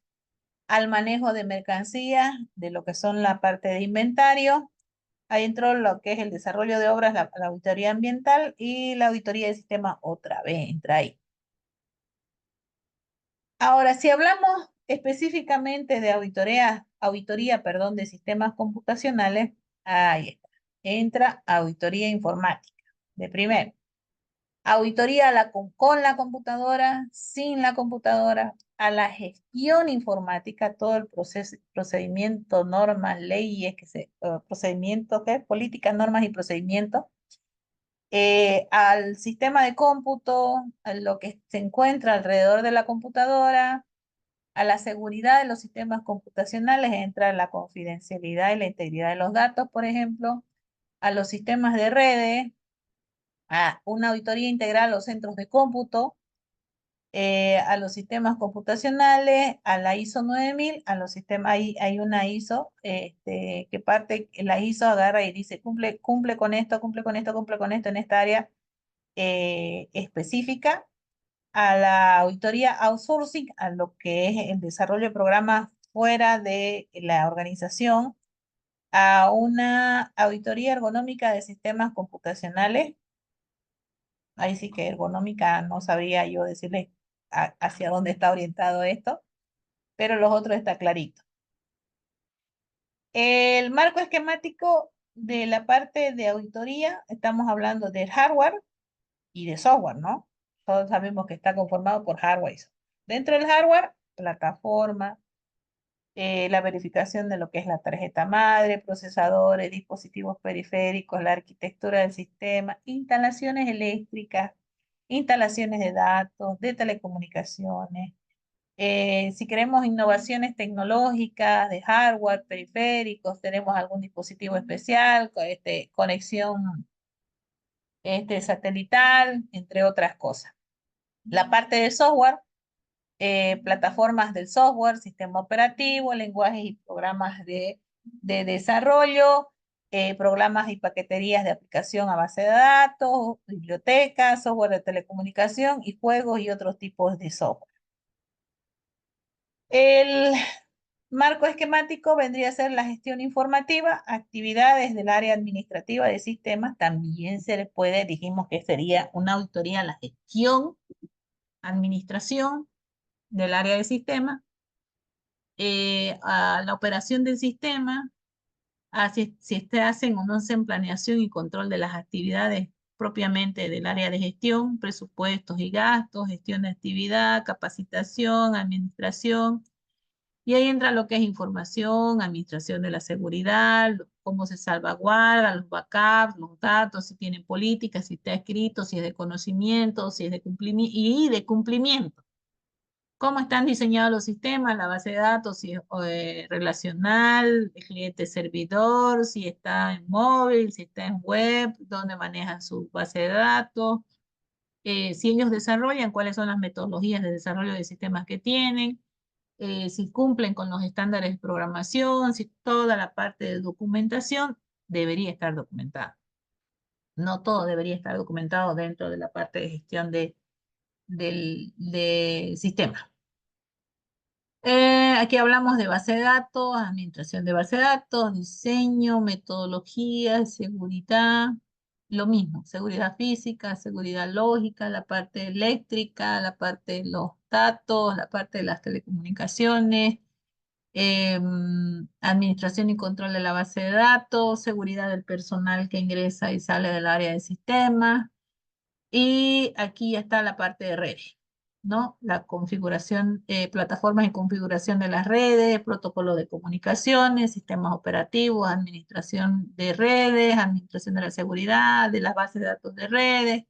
al manejo de mercancías, de lo que son la parte de inventario. Ahí entró lo que es el desarrollo de obras, la auditoría ambiental, y la auditoría de sistema otra vez entra ahí. Ahora, si hablamos específicamente de auditoría, perdón, de sistemas computacionales, ahí está. Entra auditoría informática. De primero, auditoría con la computadora, sin la computadora, a la gestión informática, todo el procedimiento, normas, leyes, procedimientos, políticas, normas y procedimientos. Al sistema de cómputo, a lo que se encuentra alrededor de la computadora, a la seguridad de los sistemas computacionales, entra la confidencialidad y la integridad de los datos, por ejemplo, a los sistemas de redes, a una auditoría integral a los centros de cómputo, a los sistemas computacionales, a la ISO 9000, a los sistemas, hay una ISO, que la ISO agarra y dice, cumple con esto, cumple con esto, cumple con esto en esta área específica. a la auditoría outsourcing, a lo que es el desarrollo de programas fuera de la organización, a una auditoría ergonómica de sistemas computacionales. Ahí sí que ergonómica no sabría yo decirle hacia dónde está orientado esto, pero los otros está clarito. El marco esquemático de la parte de auditoría, estamos hablando de hardware y de software, ¿no? Todos sabemos que está conformado por hardware y software. Dentro del hardware, plataforma, la verificación de lo que es la tarjeta madre, procesadores, dispositivos periféricos, la arquitectura del sistema, instalaciones eléctricas, instalaciones de datos, de telecomunicaciones. Si queremos innovaciones tecnológicas de hardware, periféricos, tenemos algún dispositivo especial, conexión satelital, entre otras cosas. La parte de software, plataformas del software, sistema operativo, lenguajes y programas de desarrollo, programas y paqueterías de aplicación a base de datos, bibliotecas, software de telecomunicación y juegos y otros tipos de software. El marco esquemático vendría a ser la gestión informativa, actividades del área administrativa de sistemas, también se le puede, dijimos que sería una auditoría a la gestión, administración del área de sistemas, a la operación del sistema, a si se hacen o no hacen planeación y control de las actividades propiamente del área de gestión, presupuestos y gastos, gestión de actividad, capacitación, administración. Y ahí entra lo que es información, administración de la seguridad, cómo se salvaguarda, los backups, los datos, si tienen políticas, si está escrito, si es de conocimiento, si es de cumplimiento y de cumplimiento. Cómo están diseñados los sistemas, la base de datos, si es relacional, el cliente servidor, si está en móvil, si está en web, dónde manejan su base de datos, si ellos desarrollan, cuáles son las metodologías de desarrollo de sistemas que tienen, si cumplen con los estándares de programación, si toda la parte de documentación debería estar documentada. No todo debería estar documentado dentro de la parte de gestión de sistema. Aquí hablamos de base de datos, administración de base de datos, diseño, metodología, seguridad, lo mismo, seguridad física, seguridad lógica, la parte eléctrica, la parte de los datos, la parte de las telecomunicaciones, administración y control de la base de datos, seguridad del personal que ingresa y sale del área de sistemas. Y aquí ya está la parte de redes, ¿no? La configuración, plataformas y configuración de las redes, protocolo de comunicaciones, sistemas operativos, administración de redes, administración de la seguridad, de las bases de datos de redes,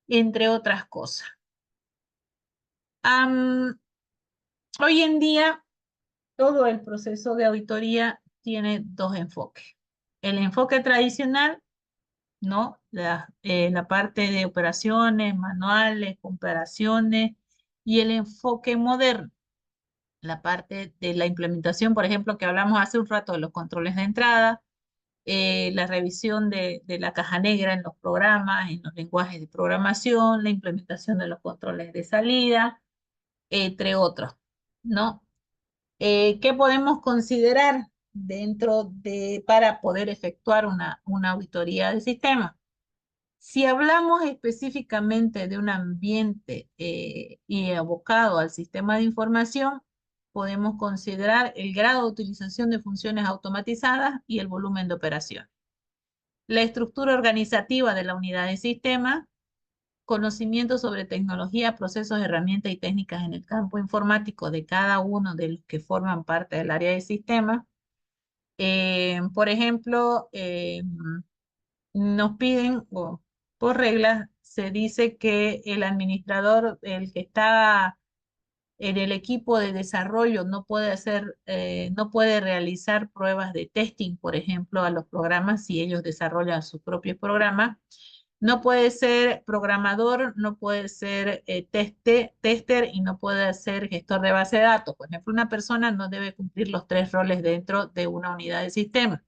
entre otras cosas. Hoy en día, todo el proceso de auditoría tiene dos enfoques. El enfoque tradicional, ¿no? La parte de operaciones, manuales, comparaciones y el enfoque moderno. La parte de la implementación, por ejemplo, que hablamos hace un rato de los controles de entrada, la revisión de la caja negra en los programas, en los lenguajes de programación, la implementación de los controles de salida, entre otros, ¿no? ¿Qué podemos considerar para poder efectuar una auditoría del sistema? Si hablamos específicamente de un ambiente y abocado al sistema de información, podemos considerar el grado de utilización de funciones automatizadas y el volumen de operación. La estructura organizativa de la unidad de sistema, conocimiento sobre tecnología, procesos, herramientas y técnicas en el campo informático de cada uno de los que forman parte del área de sistema. Por ejemplo, nos piden, o por regla, se dice que el administrador, el que está en el equipo de desarrollo, no puede realizar pruebas de testing, por ejemplo, a los programas si ellos desarrollan sus propios programas. No puede ser programador, no puede ser tester y no puede ser gestor de base de datos. Por ejemplo, una persona no debe cumplir los 3 roles dentro de una unidad de sistema.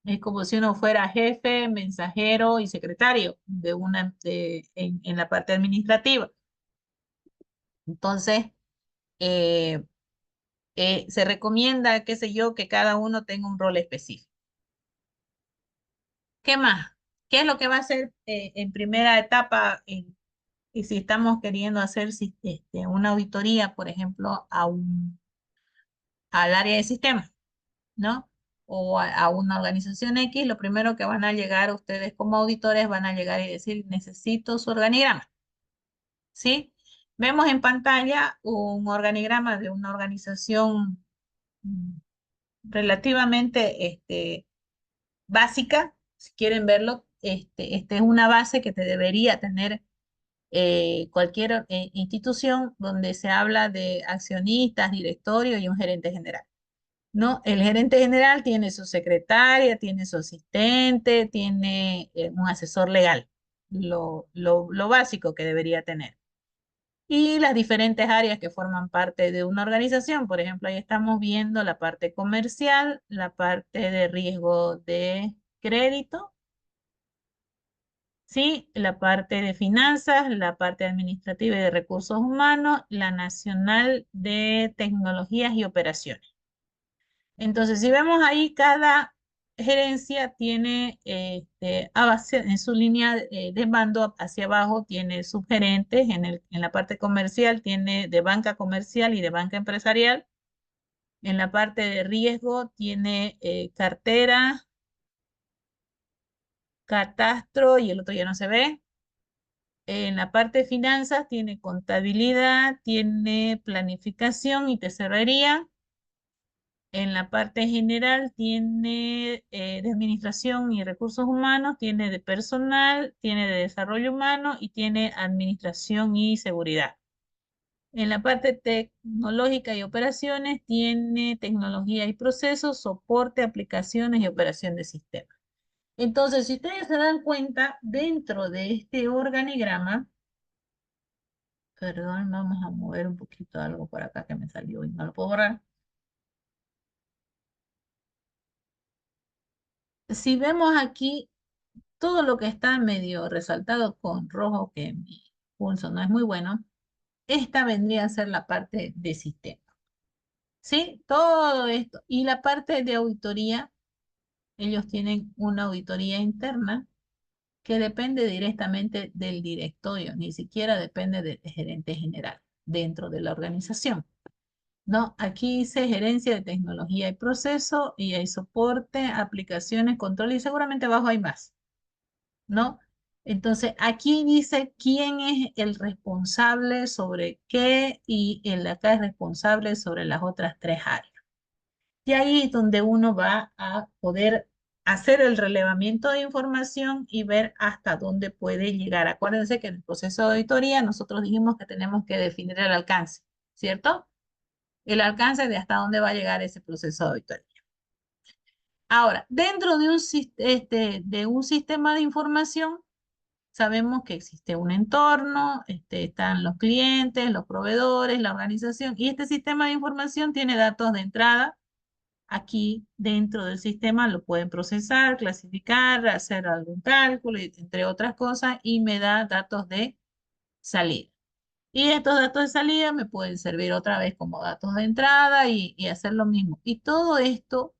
Es como si uno fuera jefe, mensajero y secretario en la parte administrativa. Entonces, eh, se recomienda, qué sé yo, que cada uno tenga un rol específico. ¿Qué más? ¿Qué es lo que va a hacer en primera etapa? Y si estamos queriendo hacer una auditoría, por ejemplo, al área de sistemas, ¿no? O a una organización X, lo primero que van a llegar ustedes como auditores van a llegar y decir, necesito su organigrama, ¿sí? Vemos en pantalla un organigrama de una organización mm, relativamente básica, si quieren verlo, esta es una base que te debería tener cualquier institución donde se habla de accionistas, directorio y un gerente general. ¿No? El gerente general tiene su secretaria, tiene su asistente, tiene un asesor legal, lo básico que debería tener. Y las diferentes áreas que forman parte de una organización. Por ejemplo, ahí estamos viendo la parte comercial, la parte de riesgo de crédito, ¿sí? La parte de finanzas, la parte administrativa y de recursos humanos, la nacional de tecnologías y operaciones. Entonces, si vemos ahí, cada gerencia tiene en su línea de mando hacia abajo, tiene subgerentes, en la parte comercial tiene de banca comercial y de banca empresarial. En la parte de riesgo tiene cartera, catastro y el otro ya no se ve. En la parte de finanzas tiene contabilidad, tiene planificación y tesorería. En la parte general tiene de administración y recursos humanos, tiene de personal, tiene de desarrollo humano y tiene administración y seguridad. En la parte tecnológica y operaciones tiene tecnología y procesos, soporte, aplicaciones y operación de sistemas. Entonces, si ustedes se dan cuenta, dentro de este organigrama, perdón, vamos a mover un poquito algo por acá que me salió y no lo puedo borrar. Si vemos aquí todo lo que está medio resaltado con rojo, que mi pulso no es muy bueno, esta vendría a ser la parte de sistema. ¿Sí? Todo esto. Y la parte de auditoría, ellos tienen una auditoría interna que depende directamente del directorio, ni siquiera depende del gerente general dentro de la organización. ¿No? Aquí dice gerencia de tecnología y proceso y hay soporte, aplicaciones, control y seguramente abajo hay más. ¿No? Entonces, aquí dice quién es el responsable sobre qué y el de acá es responsable sobre las otras tres áreas. Y ahí es donde uno va a poder hacer el relevamiento de información y ver hasta dónde puede llegar. Acuérdense que en el proceso de auditoría nosotros dijimos que tenemos que definir el alcance, ¿cierto? El alcance de hasta dónde va a llegar ese proceso de auditoría. Ahora, dentro de un sistema de información, sabemos que existe un entorno, están los clientes, los proveedores, la organización, y este sistema de información tiene datos de entrada. Aquí dentro del sistema lo pueden procesar, clasificar, hacer algún cálculo, entre otras cosas, y me da datos de salida. Y estos datos de salida me pueden servir otra vez como datos de entrada y hacer lo mismo. Y todo esto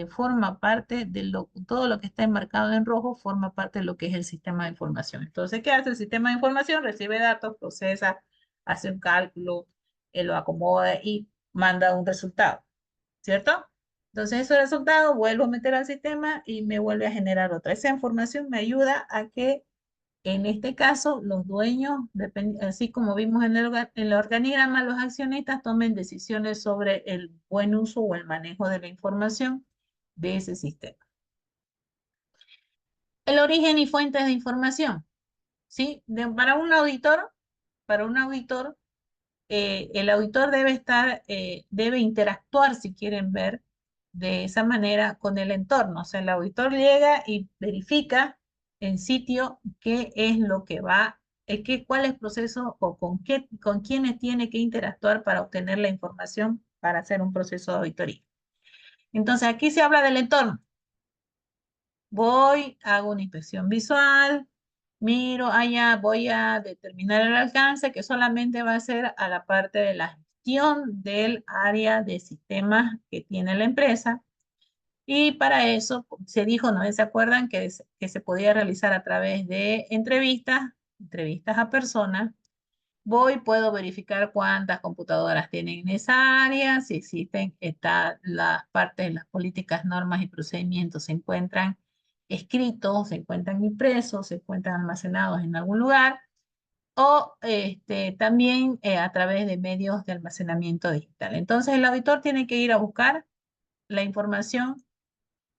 forma parte de todo lo que está enmarcado en rojo, forma parte de lo que es el sistema de información. Entonces, ¿qué hace el sistema de información? Recibe datos, procesa, hace un cálculo, lo acomoda y manda un resultado, ¿cierto? Entonces, ese resultado vuelvo a meter al sistema y me vuelve a generar otra. Esa información me ayuda a que en este caso, los dueños, así como vimos en el organigrama, los accionistas tomen decisiones sobre el buen uso o el manejo de la información de ese sistema. El origen y fuentes de información, ¿sí? Para un auditor, el auditor debe interactuar, si quieren ver, de esa manera con el entorno. O sea, el auditor llega y verifica en sitio qué es lo que cuál es el proceso o con quiénes tiene que interactuar para obtener la información para hacer un proceso de auditoría. Entonces, aquí se habla del entorno. Voy, hago una inspección visual, Miro allá, voy a determinar el alcance que solamente va a ser a la parte de la gestión del área de sistemas que tiene la empresa. Y para eso se dijo, ¿no se acuerdan? Que se podía realizar a través de entrevistas a personas. Voy, puedo verificar cuántas computadoras tienen en esa área, si existen, está las partes, las políticas, normas y procedimientos se encuentran escritos, se encuentran impresos, se encuentran almacenados en algún lugar, o también a través de medios de almacenamiento digital. Entonces el auditor tiene que ir a buscar la información,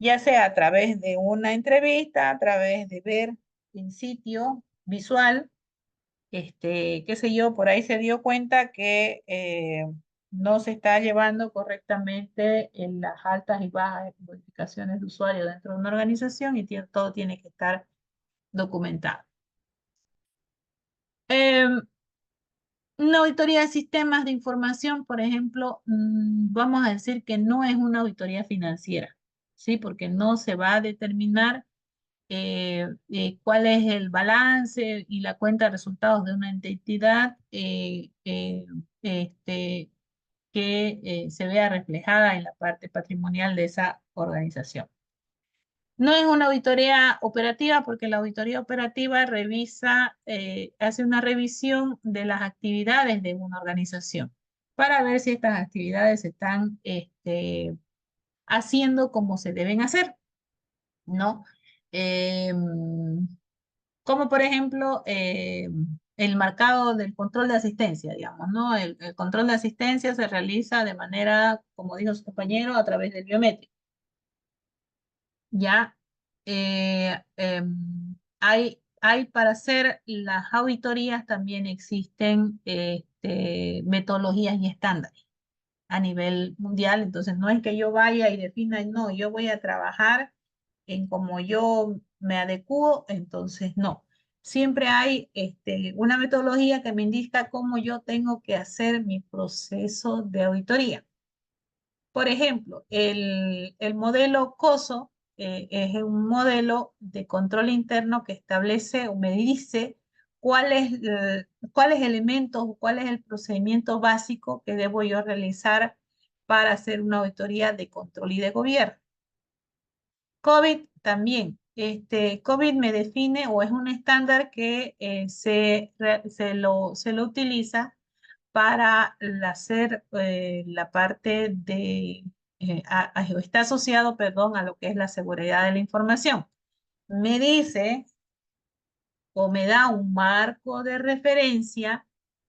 ya sea a través de una entrevista, a través de ver en sitio visual, qué sé yo, por ahí se dio cuenta que no se está llevando correctamente en las altas y bajas modificaciones de usuario dentro de una organización y todo tiene que estar documentado. Em, una auditoría de sistemas de información, por ejemplo, vamos a decir que no es una auditoría financiera, ¿sí? Porque no se va a determinar cuál es el balance y la cuenta de resultados de una entidad que se vea reflejada en la parte patrimonial de esa organización. No es una auditoría operativa porque la auditoría operativa revisa, hace una revisión de las actividades de una organización para ver si estas actividades se están haciendo como se deben hacer, ¿no? Como por ejemplo el marcado del control de asistencia, digamos, ¿no? El control de asistencia se realiza de manera, como dijo su compañero, a través del biométrico. Ya hay para hacer las auditorías también existen metodologías y estándares a nivel mundial, entonces no es que yo vaya y defina, no, yo voy a trabajar en como yo me adecuo, entonces no. Siempre hay una metodología que me indica cómo yo tengo que hacer mi proceso de auditoría. Por ejemplo, el modelo COSO es un modelo de control interno que establece o me dice cuáles elementos o cuál es el procedimiento básico que debo yo realizar para hacer una auditoría de control y de gobierno. COVID también. COVID me define o es un estándar que se lo utiliza para hacer la parte de, está asociado, perdón, a lo que es la seguridad de la información. Me dice o me da un marco de referencia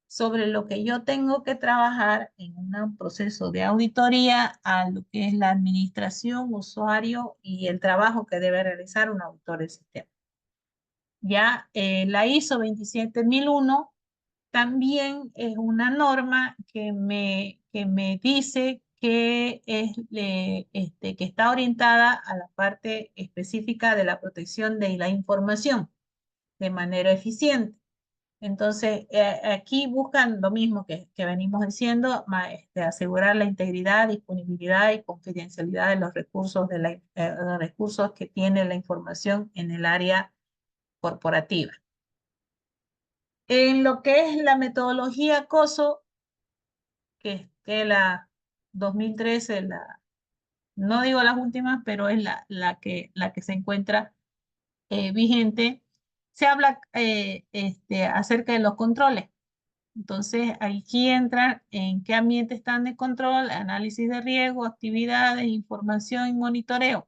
sobre lo que yo tengo que trabajar en un proceso de auditoría a lo que es la administración, usuario y el trabajo que debe realizar un auditor de sistema. Ya la ISO 27001 también es una norma que me dice que, que está orientada a la parte específica de la protección de la información de manera eficiente. Entonces, aquí buscan lo mismo que venimos diciendo, asegurar la integridad, disponibilidad y confidencialidad de los recursos, los recursos que tiene la información en el área corporativa. En lo que es la metodología COSO, que es la 2013, no digo las últimas, pero es la que se encuentra vigente, se habla acerca de los controles. Entonces, aquí entra en qué ambiente están de control, análisis de riesgo, actividades, información y monitoreo.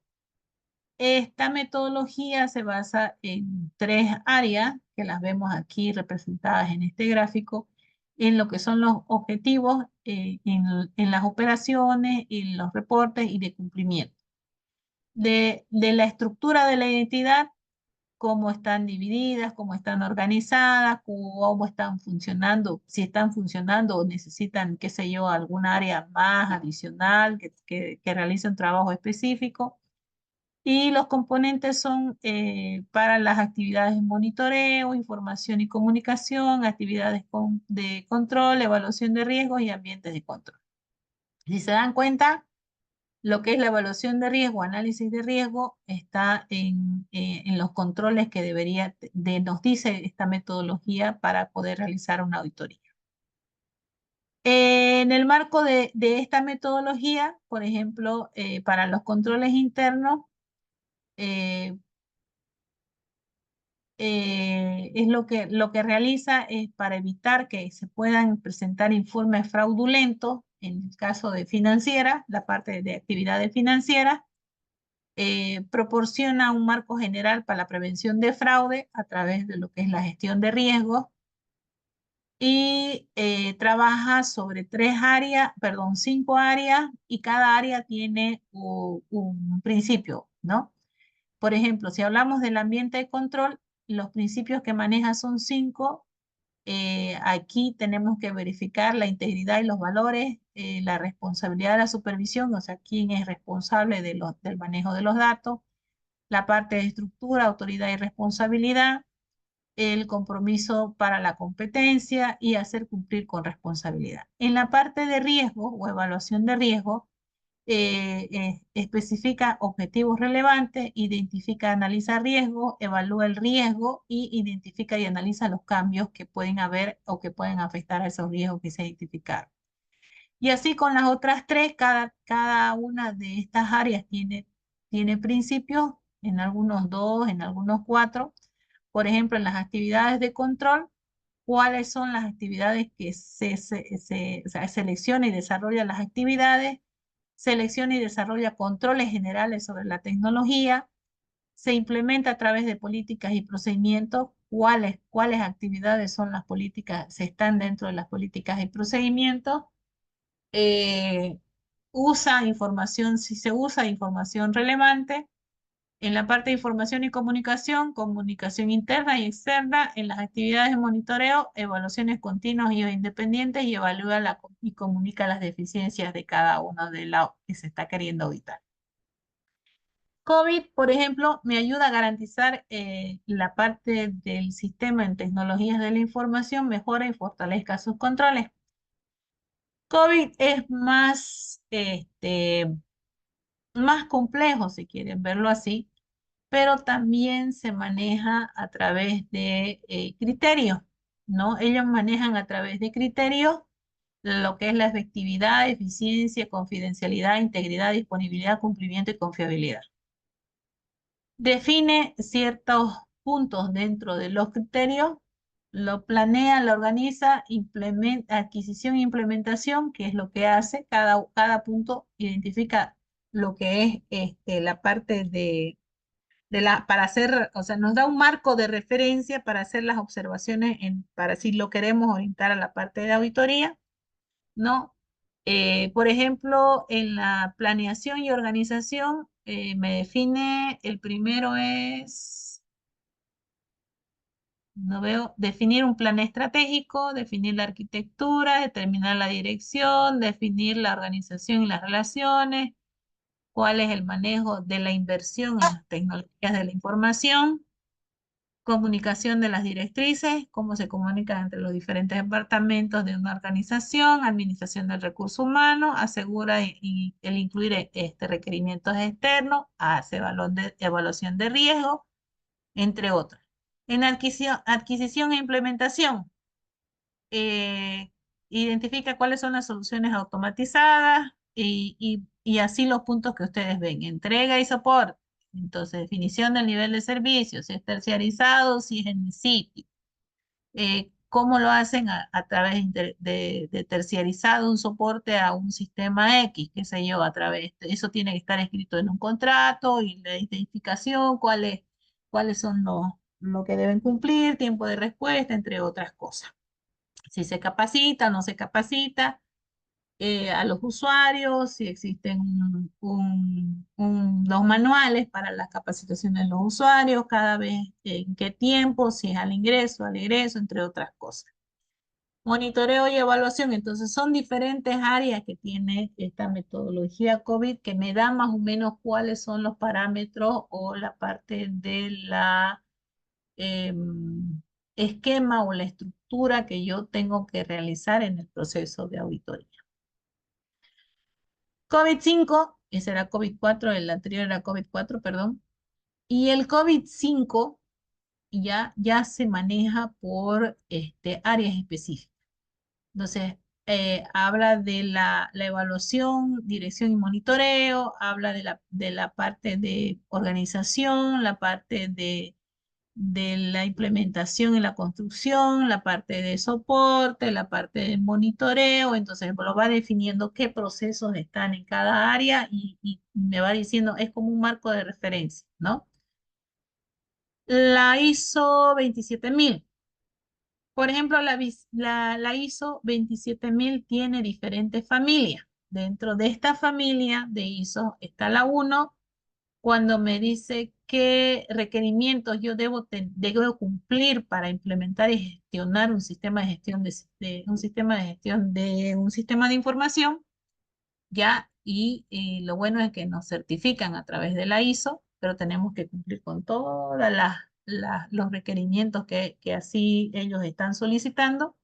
Esta metodología se basa en 3 áreas que las vemos aquí representadas en este gráfico, en lo que son los objetivos, en las operaciones, en los reportes y de cumplimiento. De la estructura de la identidad, cómo están divididas, cómo están organizadas, cómo están funcionando, si están funcionando o necesitan, qué sé yo, algún área más adicional que realice un trabajo específico. Y los componentes son para las actividades de monitoreo, información y comunicación, actividades de control, evaluación de riesgos y ambientes de control. Si se dan cuenta, Lo que es la evaluación de riesgo, análisis de riesgo, está en los controles que nos dice esta metodología para poder realizar una auditoría. En el marco de esta metodología, por ejemplo, para los controles internos, es lo que realiza es para evitar que se puedan presentar informes fraudulentos en el caso de financiera, la parte de actividades financieras, proporciona un marco general para la prevención de fraude a través de lo que es la gestión de riesgos y trabaja sobre 5 áreas y cada área tiene un principio, ¿no? Por ejemplo, si hablamos del ambiente de control, los principios que maneja son 5. Aquí tenemos que verificar la integridad y los valores, la responsabilidad de la supervisión, o sea, quién es responsable del manejo de los datos, la parte de estructura, autoridad y responsabilidad, el compromiso para la competencia y hacer cumplir con responsabilidad. En la parte de riesgo o evaluación de riesgo, especifica objetivos relevantes, identifica, analiza riesgo, evalúa el riesgo y identifica y analiza los cambios que pueden haber o que pueden afectar a esos riesgos que se identificaron. Y así con las otras 3, cada una de estas áreas tiene principios, en algunos 2, en algunos 4. Por ejemplo, en las actividades de control, ¿cuáles son las actividades que o sea, selecciona y desarrolla las actividades? Selecciona y desarrolla controles generales sobre la tecnología, se implementa a través de políticas y procedimientos, cuáles actividades son las políticas, se están dentro de las políticas y procedimientos, usa información, si se usa información relevante, en la parte de información y comunicación interna y externa, en las actividades de monitoreo, evaluaciones continuas y independientes y evalúa y comunica las deficiencias de cada uno de los que se está queriendo auditar. COVID, por ejemplo, me ayuda a garantizar la parte del sistema en tecnologías de la información, mejora y fortalezca sus controles. COVID es más complejo, si quieren verlo así, pero también se maneja a través de criterios, ¿no? Ellos manejan a través de criterios lo que es la efectividad, eficiencia, confidencialidad, integridad, disponibilidad, cumplimiento y confiabilidad. Define ciertos puntos dentro de los criterios, lo planea, lo organiza, adquisición e implementación, que es lo que hace, cada punto identifica lo que es la parte para hacer, o sea, nos da un marco de referencia para hacer las observaciones, para si lo queremos orientar a la parte de auditoría, ¿no? Por ejemplo, en la planeación y organización, me define, el primero es, no veo, definir un plan estratégico, definir la arquitectura, determinar la dirección, definir la organización y las relaciones, cuál es el manejo de la inversión en las tecnologías de la información, comunicación de las directrices, cómo se comunica entre los diferentes departamentos de una organización, administración del recurso humano, asegura el incluir requerimientos externos, hace evaluación de riesgo, entre otras. En adquisición e implementación, identifica cuáles son las soluciones automatizadas y así los puntos que ustedes ven. Entrega y soporte. Entonces, definición del nivel de servicio, si es terciarizado, si es en el sitio. ¿Cómo lo hacen a través de terciarizado un soporte a un sistema X, qué sé yo, eso tiene que estar escrito en un contrato y la identificación, cuáles son lo que deben cumplir, tiempo de respuesta, entre otras cosas. Si se capacita o no se capacita a los usuarios, si existen los manuales para las capacitaciones de los usuarios, cada vez en qué tiempo, si es al ingreso, entre otras cosas. Monitoreo y evaluación, entonces son diferentes áreas que tiene esta metodología COVID que me da más o menos cuáles son los parámetros o la parte de la esquema o la estructura que yo tengo que realizar en el proceso de auditoría. COVID-5 ese era COVID-4, el anterior era COVID-4, perdón. Y el COVID-5 ya se maneja por áreas específicas. Entonces, habla de la evaluación, dirección y monitoreo, habla de la parte de organización, la parte de la implementación y la construcción, la parte de soporte, la parte de monitoreo. Entonces, lo va definiendo qué procesos están en cada área y me va diciendo, es como un marco de referencia, ¿no? La ISO 27000. Por ejemplo, la ISO 27000 tiene diferentes familias. Dentro de esta familia de ISO está la 1, cuando me dice qué requerimientos yo debo cumplir para implementar y gestionar un sistema de gestión un sistema de gestión de un sistema de información, ya, y lo bueno es que nos certifican a través de la ISO, pero tenemos que cumplir con todos los requerimientos que así ellos están solicitando.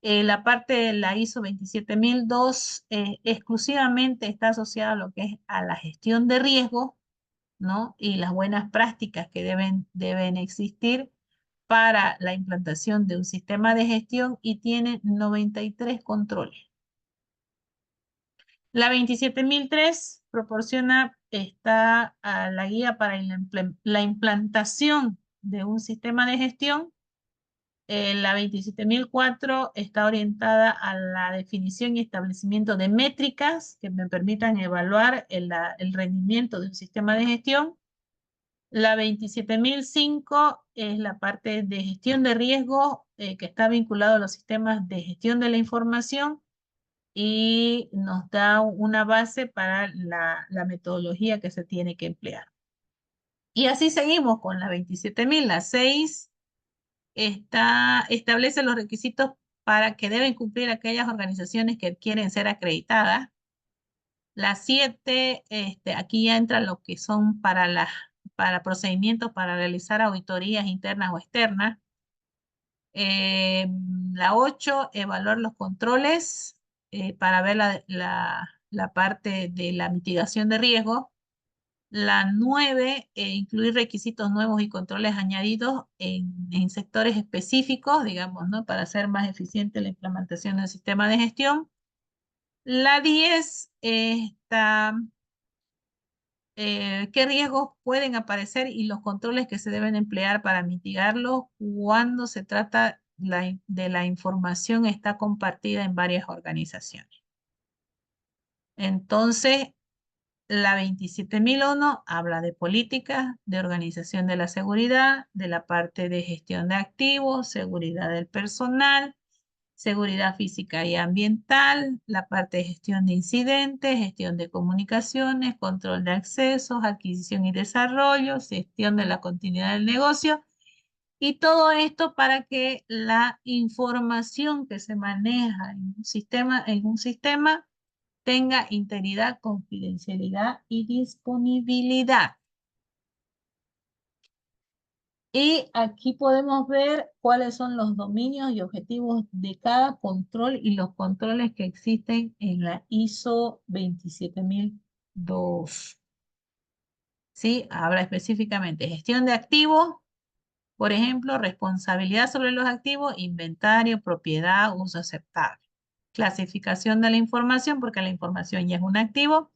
La parte de la ISO 27002 exclusivamente está asociada a lo que es a la gestión de riesgos, ¿no? Y las buenas prácticas que deben existir para la implantación de un sistema de gestión y tiene 93 controles. La 27003 proporciona la guía para la implantación de un sistema de gestión. La 27004 está orientada a la definición y establecimiento de métricas que me permitan evaluar el rendimiento de un sistema de gestión. La 27005 es la parte de gestión de riesgo que está vinculado a los sistemas de gestión de la información y nos da una base para la metodología que se tiene que emplear. Y así seguimos con la 27000. La 6 establece los requisitos para que deben cumplir aquellas organizaciones que quieren ser acreditadas. La 7, aquí ya entra lo que son para procedimientos para realizar auditorías internas o externas. La 8, evaluar los controles para ver la parte de la mitigación de riesgo. La 9, incluir requisitos nuevos y controles añadidos en sectores específicos, digamos, ¿no? Para hacer más eficiente la implementación del sistema de gestión. La 10 está qué riesgos pueden aparecer y los controles que se deben emplear para mitigarlos cuando se trata de la información está compartida en varias organizaciones. Entonces, la 27001 habla de políticas, de organización de la seguridad, de la parte de gestión de activos, seguridad del personal, seguridad física y ambiental, la parte de gestión de incidentes, gestión de comunicaciones, control de accesos, adquisición y desarrollo, gestión de la continuidad del negocio, y todo esto para que la información que se maneja en un sistema tenga integridad, confidencialidad y disponibilidad. Y aquí podemos ver cuáles son los dominios y objetivos de cada control y los controles que existen en la ISO 27002. ¿Sí? Habla específicamente gestión de activos, por ejemplo, responsabilidad sobre los activos, inventario, propiedad, uso aceptable. Clasificación de la información, porque la información ya es un activo.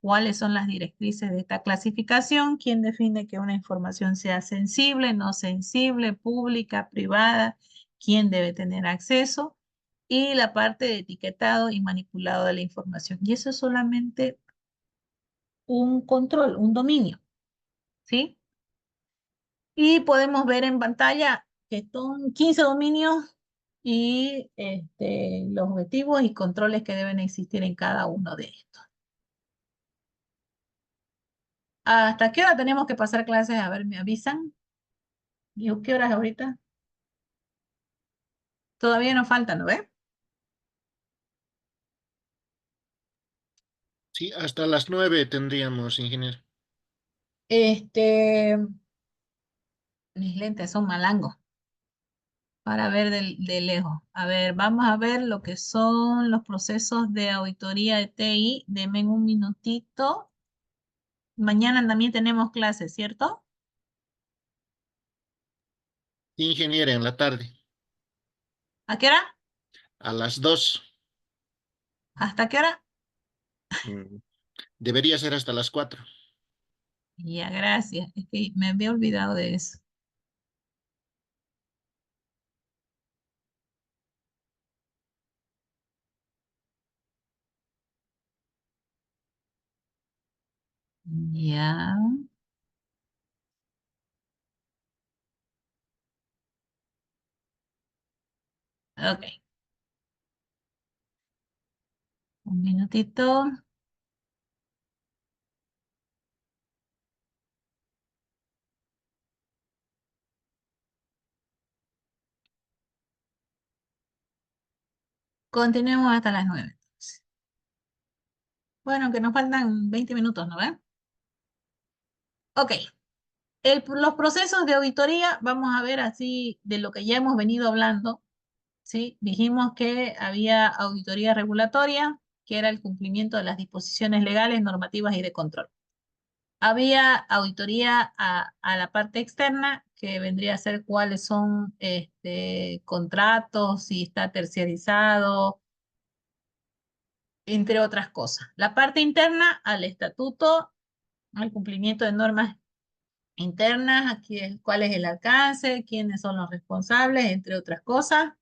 ¿Cuáles son las directrices de esta clasificación? ¿Quién define que una información sea sensible, no sensible, pública, privada? ¿Quién debe tener acceso? Y la parte de etiquetado y manipulado de la información. Y eso es solamente un control, un dominio, ¿sí? Y podemos ver en pantalla que son 15 dominios y los objetivos y controles que deben existir en cada uno de estos. ¿Hasta qué hora tenemos que pasar clases? A ver, me avisan. ¿Y qué horas ahorita? Todavía nos falta, ¿no ve? Sí, hasta las 9 tendríamos, ingeniero. Este, mis lentes son malangos. para ver de lejos. A ver, vamos a ver lo que son los procesos de auditoría de TI. Denme un minutito. Mañana también tenemos clases, ¿cierto? Ingeniera en la tarde, ¿A qué hora? a las 2. ¿Hasta qué hora? Debería ser hasta las 4. Ya, gracias. Es que me había olvidado de eso. Ya. Ok. Un minutito. Continuemos hasta las 9. Bueno, que nos faltan 20 minutos, ¿no ven? Ok. Los procesos de auditoría, vamos a ver así de lo que ya hemos venido hablando, ¿sí? Dijimos que había auditoría regulatoria, que era el cumplimiento de las disposiciones legales, normativas y de control. Había auditoría a la parte externa, que vendría a ser cuáles son contratos, si está terciarizado, entre otras cosas. La parte interna, al estatuto, al cumplimiento de normas internas, aquí cuál es el alcance, quiénes son los responsables, entre otras cosas.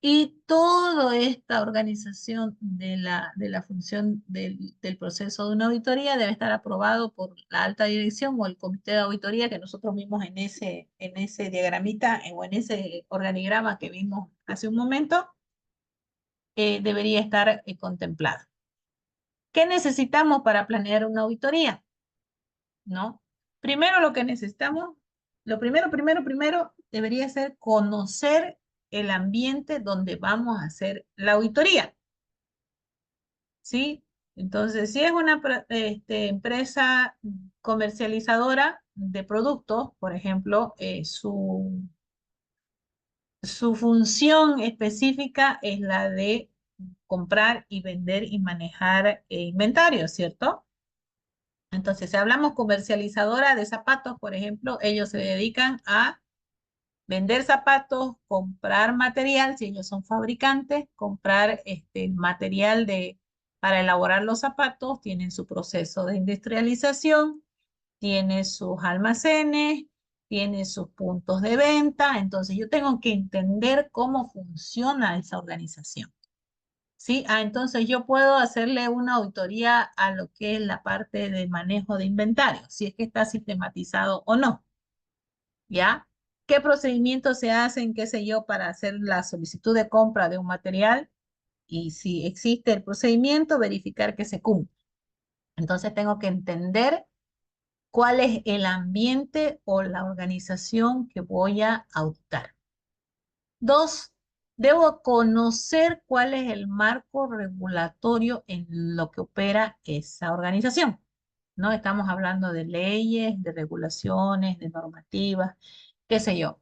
Y toda esta organización de la función del proceso de una auditoría debe estar aprobado por la alta dirección o el comité de auditoría que nosotros vimos en ese diagramita o en ese organigrama que vimos hace un momento, debería estar contemplado. ¿Qué necesitamos para planear una auditoría? ¿No? Primero lo que necesitamos, lo primero debería ser conocer el ambiente donde vamos a hacer la auditoría. ¿Sí? Entonces, si es una empresa comercializadora de productos, por ejemplo, su función específica es la de comprar y vender y manejar inventario, ¿cierto? Entonces, si hablamos comercializadora de zapatos, por ejemplo, ellos se dedican a vender zapatos, comprar material, si ellos son fabricantes, comprar material para elaborar los zapatos, tienen su proceso de industrialización, tiene sus almacenes, tiene sus puntos de venta, entonces yo tengo que entender cómo funciona esa organización. ¿Sí? Entonces yo puedo hacerle una auditoría a lo que es la parte de manejo de inventario, si es que está sistematizado o no. ¿Ya? ¿Qué procedimientos se hacen, qué sé yo, para hacer la solicitud de compra de un material? Y si existe el procedimiento, verificar que se cumple. Entonces tengo que entender cuál es el ambiente o la organización que voy a auditar. 2, debo conocer cuál es el marco regulatorio en lo que opera esa organización. ¿No? Estamos hablando de leyes, de regulaciones, de normativas, qué sé yo.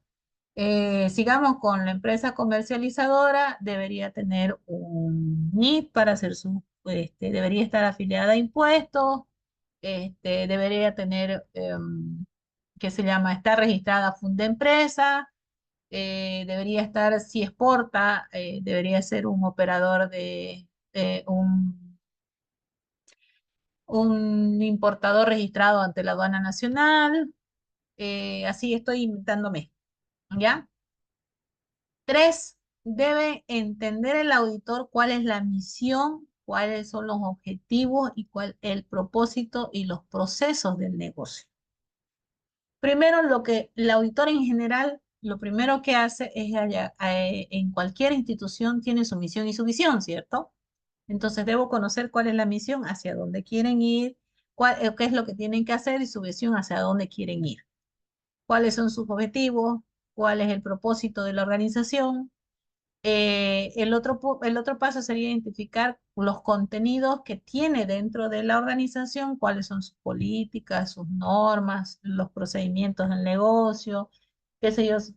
Sigamos con la empresa comercializadora, debería tener un NIF para hacer debería estar afiliada a impuestos, debería tener, ¿qué se llama? Está registrada Fundempresa, debería estar, si exporta, debería ser un operador un importador registrado ante la aduana nacional, así estoy inventándome, ¿ya? 3, debe entender el auditor cuál es la misión, cuáles son los objetivos y cuál el propósito y los procesos del negocio. Primero, lo que el auditor en general, lo primero que hace es, en cualquier institución tiene su misión y su visión, ¿cierto? Entonces debo conocer cuál es la misión, hacia dónde quieren ir, qué es lo que tienen que hacer y su visión hacia dónde quieren ir. Cuáles son sus objetivos, cuál es el propósito de la organización. El otro paso sería identificar los contenidos que tiene dentro de la organización, cuáles son sus políticas, sus normas, los procedimientos del negocio, qué sé yo, si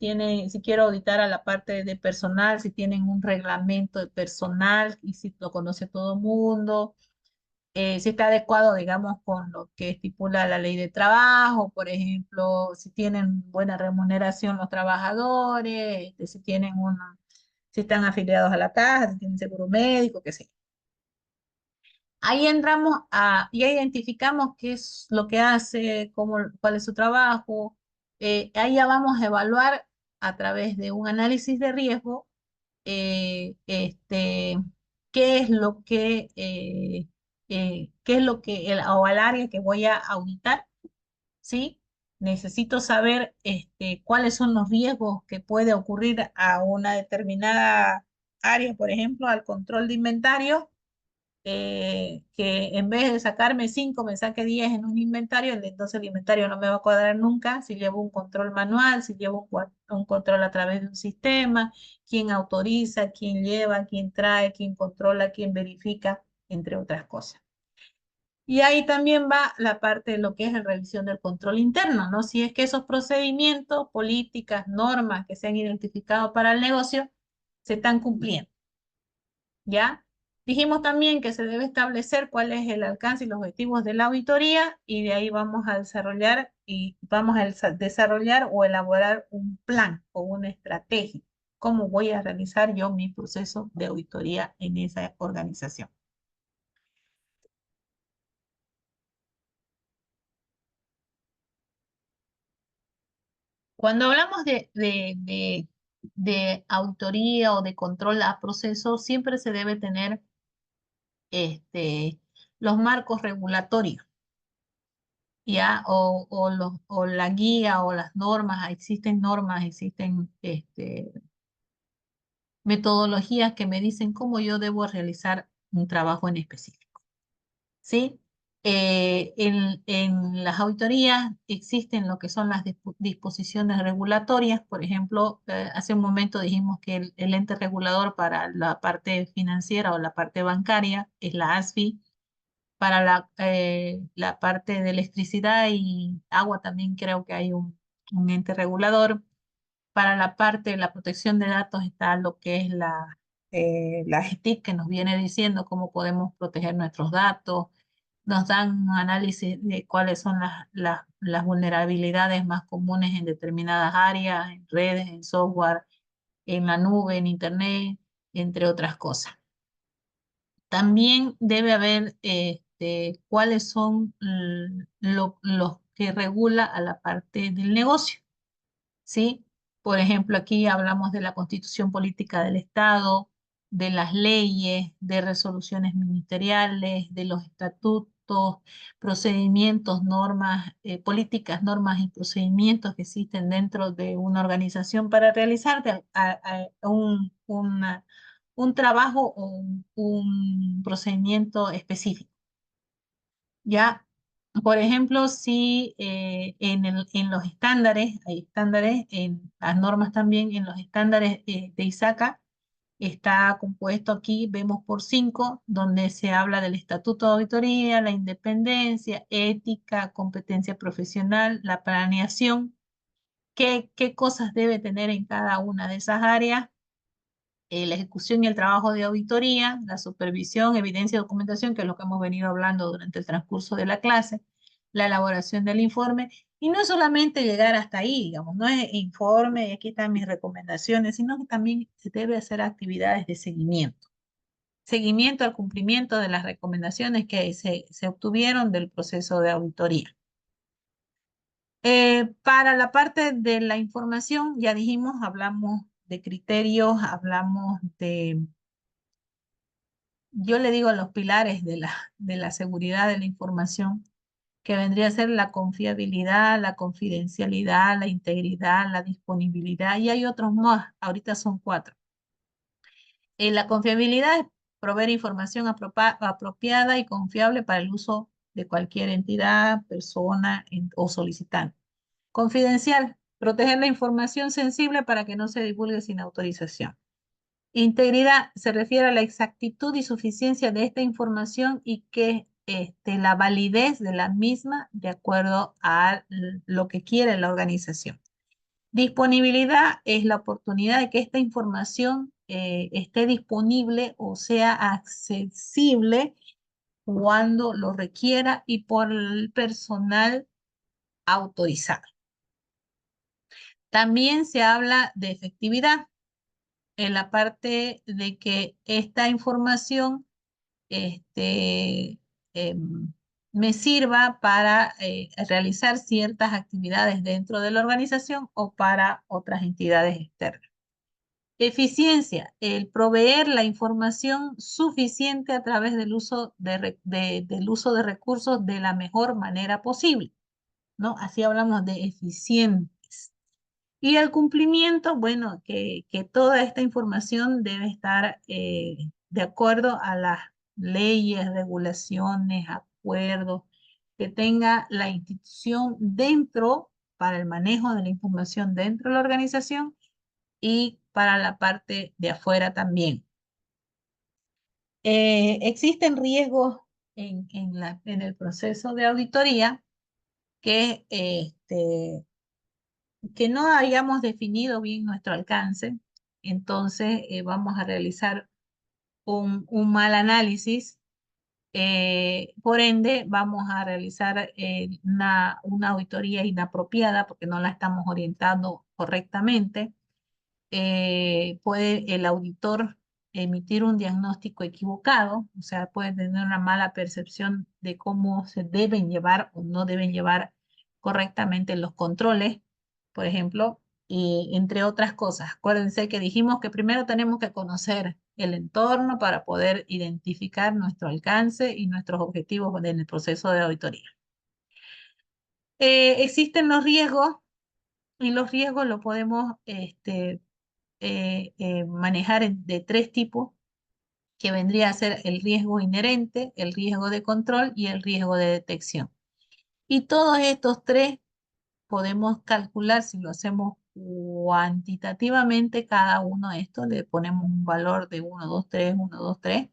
quiero auditar a la parte de personal, si tienen un reglamento de personal y si lo conoce todo el mundo, si está adecuado, digamos, con lo que estipula la ley de trabajo, por ejemplo, si tienen buena remuneración los trabajadores, si están afiliados a la caja, si tienen seguro médico, qué sé yo. Ahí entramos ya identificamos qué es lo que hace, cuál es su trabajo. Ahí ya vamos a evaluar a través de un análisis de riesgo qué es lo qué es lo que o al área que voy a auditar, ¿sí? Necesito saber cuáles son los riesgos que puede ocurrir a una determinada área, por ejemplo, al control de inventario, que en vez de sacarme 5 me saque 10 en un inventario, entonces el inventario no me va a cuadrar nunca si llevo un control manual, si llevo un control a través de un sistema, quién autoriza, quién lleva, quién trae, quién controla, quién verifica, entre otras cosas. Y ahí también va la parte de lo que es la revisión del control interno, ¿no? Si es que esos procedimientos, políticas, normas que se han identificado para el negocio se están cumpliendo. ¿Ya? Dijimos también que se debe establecer cuál es el alcance y los objetivos de la auditoría y de ahí vamos a desarrollar o elaborar un plan o una estrategia. ¿Cómo voy a realizar yo mi proceso de auditoría en esa organización? Cuando hablamos de auditoría o de control a procesos, siempre se debe tener los marcos regulatorios. ¿Ya? O la guía o las normas, existen metodologías que me dicen cómo yo debo realizar un trabajo en específico, ¿sí? En las auditorías existen lo que son las disposiciones regulatorias, por ejemplo, hace un momento dijimos que el ente regulador para la parte financiera o la parte bancaria es la ASFI. Para la parte de electricidad y agua también creo que hay un ente regulador. Para la parte de la protección de datos está lo que es la GTIC, que nos viene diciendo cómo podemos proteger nuestros datos. Nos dan un análisis de cuáles son las vulnerabilidades más comunes en determinadas áreas, en redes, en software, en la nube, en internet, entre otras cosas. También debe haber cuáles son los que regula a la parte del negocio, ¿sí? Por ejemplo, aquí hablamos de la Constitución Política del Estado, de las leyes, de resoluciones ministeriales, de los estatutos, procedimientos, normas, políticas, normas y procedimientos que existen dentro de una organización para realizar un trabajo o un procedimiento específico. Ya, por ejemplo, si en los estándares, hay estándares, en las normas también, en los estándares de ISACA, está compuesto aquí, vemos por 5, donde se habla del estatuto de auditoría, la independencia, ética, competencia profesional, la planeación, qué cosas debe tener en cada una de esas áreas, la ejecución y el trabajo de auditoría, la supervisión, evidencia y documentación, que es lo que hemos venido hablando durante el transcurso de la clase, la elaboración del informe, y no solamente llegar hasta ahí, digamos, no es informe, aquí están mis recomendaciones, sino que también se debe hacer actividades de seguimiento. Seguimiento al cumplimiento de las recomendaciones que se obtuvieron del proceso de auditoría. Para la parte de la información, ya dijimos, hablamos de criterios, hablamos yo le digo los pilares de la seguridad de la información, que vendría a ser la confiabilidad, la confidencialidad, la integridad, la disponibilidad, y hay otros más, ahorita son 4. La confiabilidad es proveer información apropiada y confiable para el uso de cualquier entidad, persona o solicitante. Confidencial, proteger la información sensible para que no se divulgue sin autorización. Integridad se refiere a la exactitud y suficiencia de esta información y que la validez de la misma de acuerdo a lo que quiere la organización. Disponibilidad es la oportunidad de que esta información esté disponible o sea accesible cuando lo requiera y por el personal autorizado. También se habla de efectividad en la parte de que esta información em, me sirva para realizar ciertas actividades dentro de la organización o para otras entidades externas. Eficiencia, el proveer la información suficiente a través del uso del uso de recursos de la mejor manera posible, ¿no? Así hablamos de eficientes. Y el cumplimiento, bueno, que toda esta información debe estar de acuerdo a las leyes, regulaciones, acuerdos que tenga la institución dentro para el manejo de la información dentro de la organización y para la parte de afuera también. Existen riesgos en el proceso de auditoría que que no hayamos definido bien nuestro alcance, entonces vamos a realizar un mal análisis, por ende vamos a realizar una auditoría inapropiada porque no la estamos orientando correctamente. Puede el auditor emitir un diagnóstico equivocado, o sea, puede tener una mala percepción de cómo se deben llevar o no deben llevar correctamente los controles, por ejemplo, y entre otras cosas. Acuérdense que dijimos que primero tenemos que conocer el entorno para poder identificar nuestro alcance y nuestros objetivos en el proceso de auditoría. Existen los riesgos y los riesgos los podemos manejar de tres tipos, que vendría a ser el riesgo inherente, el riesgo de control y el riesgo de detección. Y todos estos tres podemos calcular si lo hacemos cuantitativamente cada uno de estos, le ponemos un valor de 1, 2, 3, 1, 2, 3,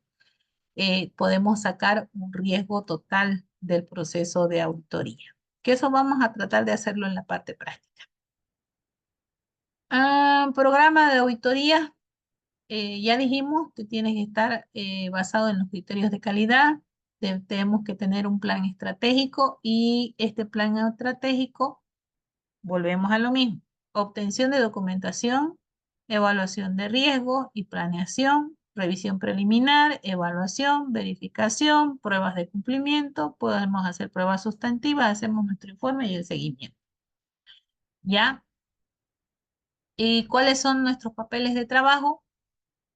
podemos sacar un riesgo total del proceso de auditoría. Que eso vamos a tratar de hacerlo en la parte práctica. Programa de auditoría. Ya dijimos que tiene que estar basado en los criterios de calidad. Tenemos que tener un plan estratégico y este plan estratégico, volvemos a lo mismo, obtención de documentación, evaluación de riesgo y planeación, revisión preliminar, evaluación, verificación, pruebas de cumplimiento, podemos hacer pruebas sustantivas, hacemos nuestro informe y el seguimiento. ¿Ya? ¿Y cuáles son nuestros papeles de trabajo?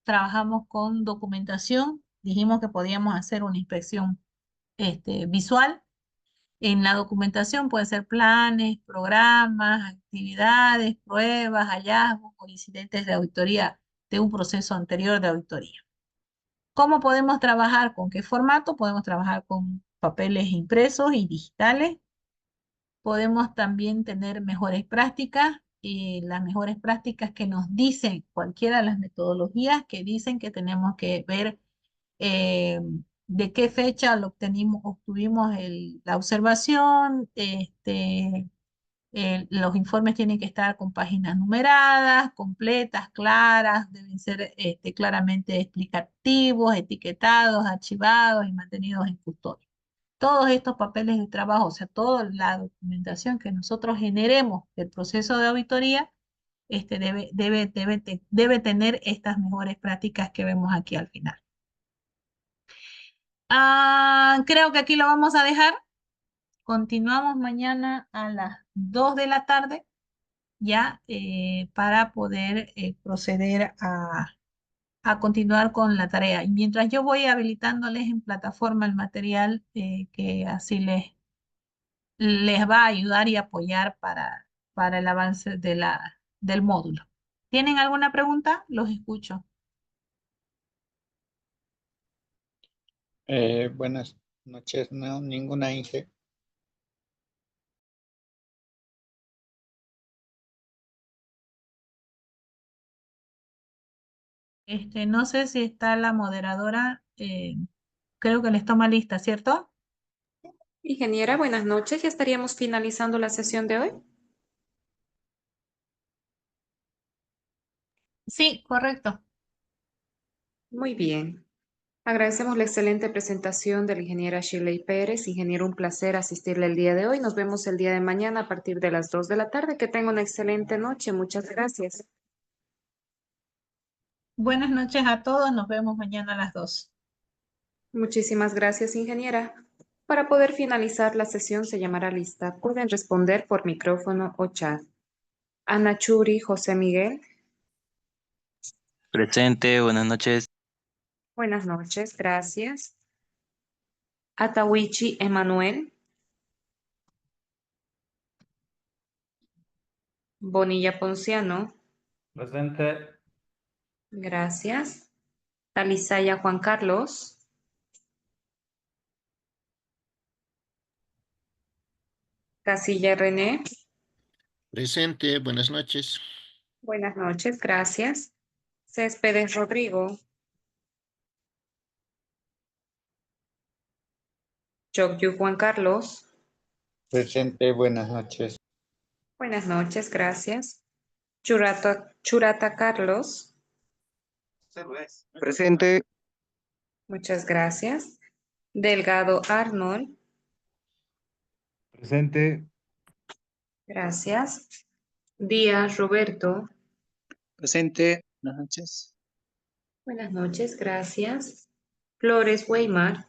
Trabajamos con documentación, dijimos que podíamos hacer una inspección visual. En la documentación puede ser planes, programas, actividades, pruebas, hallazgos o incidentes de auditoría de un proceso anterior de auditoría. ¿Cómo podemos trabajar? ¿Con qué formato? Podemos trabajar con papeles impresos y digitales. Podemos también tener mejores prácticas y las mejores prácticas que nos dicen cualquiera de las metodologías que dicen que tenemos que ver de qué fecha obtuvimos la observación, los informes tienen que estar con páginas numeradas, completas, claras, deben ser claramente explicativos, etiquetados, archivados y mantenidos en custodia. Todos estos papeles de trabajo, o sea, toda la documentación que nosotros generemos del proceso de auditoría, debe tener estas mejores prácticas que vemos aquí al final. Creo que aquí lo vamos a dejar. Continuamos mañana a las 2 de la tarde, ya para poder proceder a continuar con la tarea. Y mientras yo voy habilitándoles en plataforma el material que así les va a ayudar y apoyar para el avance del módulo. ¿Tienen alguna pregunta? Los escucho. Buenas noches, no, ninguna Inge. No sé si está la moderadora, creo que les toma lista, ¿cierto? Ingeniera, buenas noches. Ya estaríamos finalizando la sesión de hoy. Sí, correcto. Muy bien. Agradecemos la excelente presentación de la ingeniera Shirley Pérez. Ingeniero, un placer asistirle el día de hoy. Nos vemos el día de mañana a partir de las 2 de la tarde. Que tenga una excelente noche. Muchas gracias. Buenas noches a todos. Nos vemos mañana a las 2. Muchísimas gracias, ingeniera. Para poder finalizar la sesión se llamará lista. Pueden responder por micrófono o chat. Ana Churi, José Miguel. Presente, buenas noches. Buenas noches, gracias. Atawichi Emanuel. Bonilla Ponciano. Presente. Gracias. Talisaya Juan Carlos. Casilla René. Presente, buenas noches. Buenas noches, gracias. Céspedes Rodrigo. Chocyu Juan Carlos. Presente, buenas noches. Buenas noches, gracias. Churata Carlos. Presente. Muchas gracias. Delgado Arnold. Presente. Gracias. Díaz Roberto. Presente. Buenas noches. Buenas noches, gracias. Flores Weimar.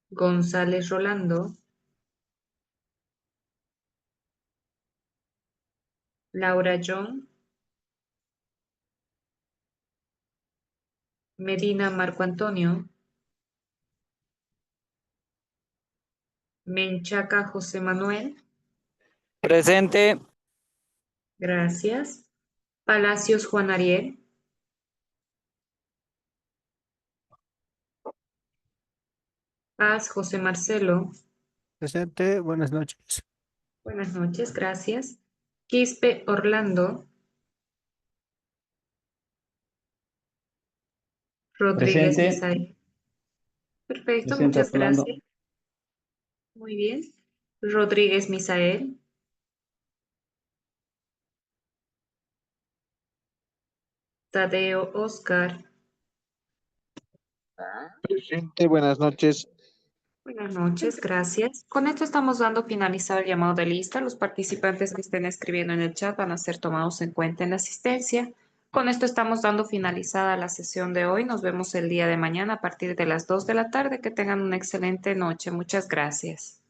González Rolando. Laura John. Medina Marco Antonio. Menchaca José Manuel. Presente. Gracias. Palacios Juan Ariel. Paz José Marcelo. Presente, buenas noches. Buenas noches, gracias. Quispe Orlando. Rodríguez Presente. Misael. Perfecto, Presente, muchas Orlando. gracias. Muy bien. Rodríguez Misael. Tadeo Oscar. Presente, buenas noches. Buenas noches, gracias. Con esto estamos dando finalizado el llamado de lista. Los participantes que estén escribiendo en el chat van a ser tomados en cuenta en la asistencia. Con esto estamos dando finalizada la sesión de hoy. Nos vemos el día de mañana a partir de las 2 de la tarde. Que tengan una excelente noche. Muchas gracias.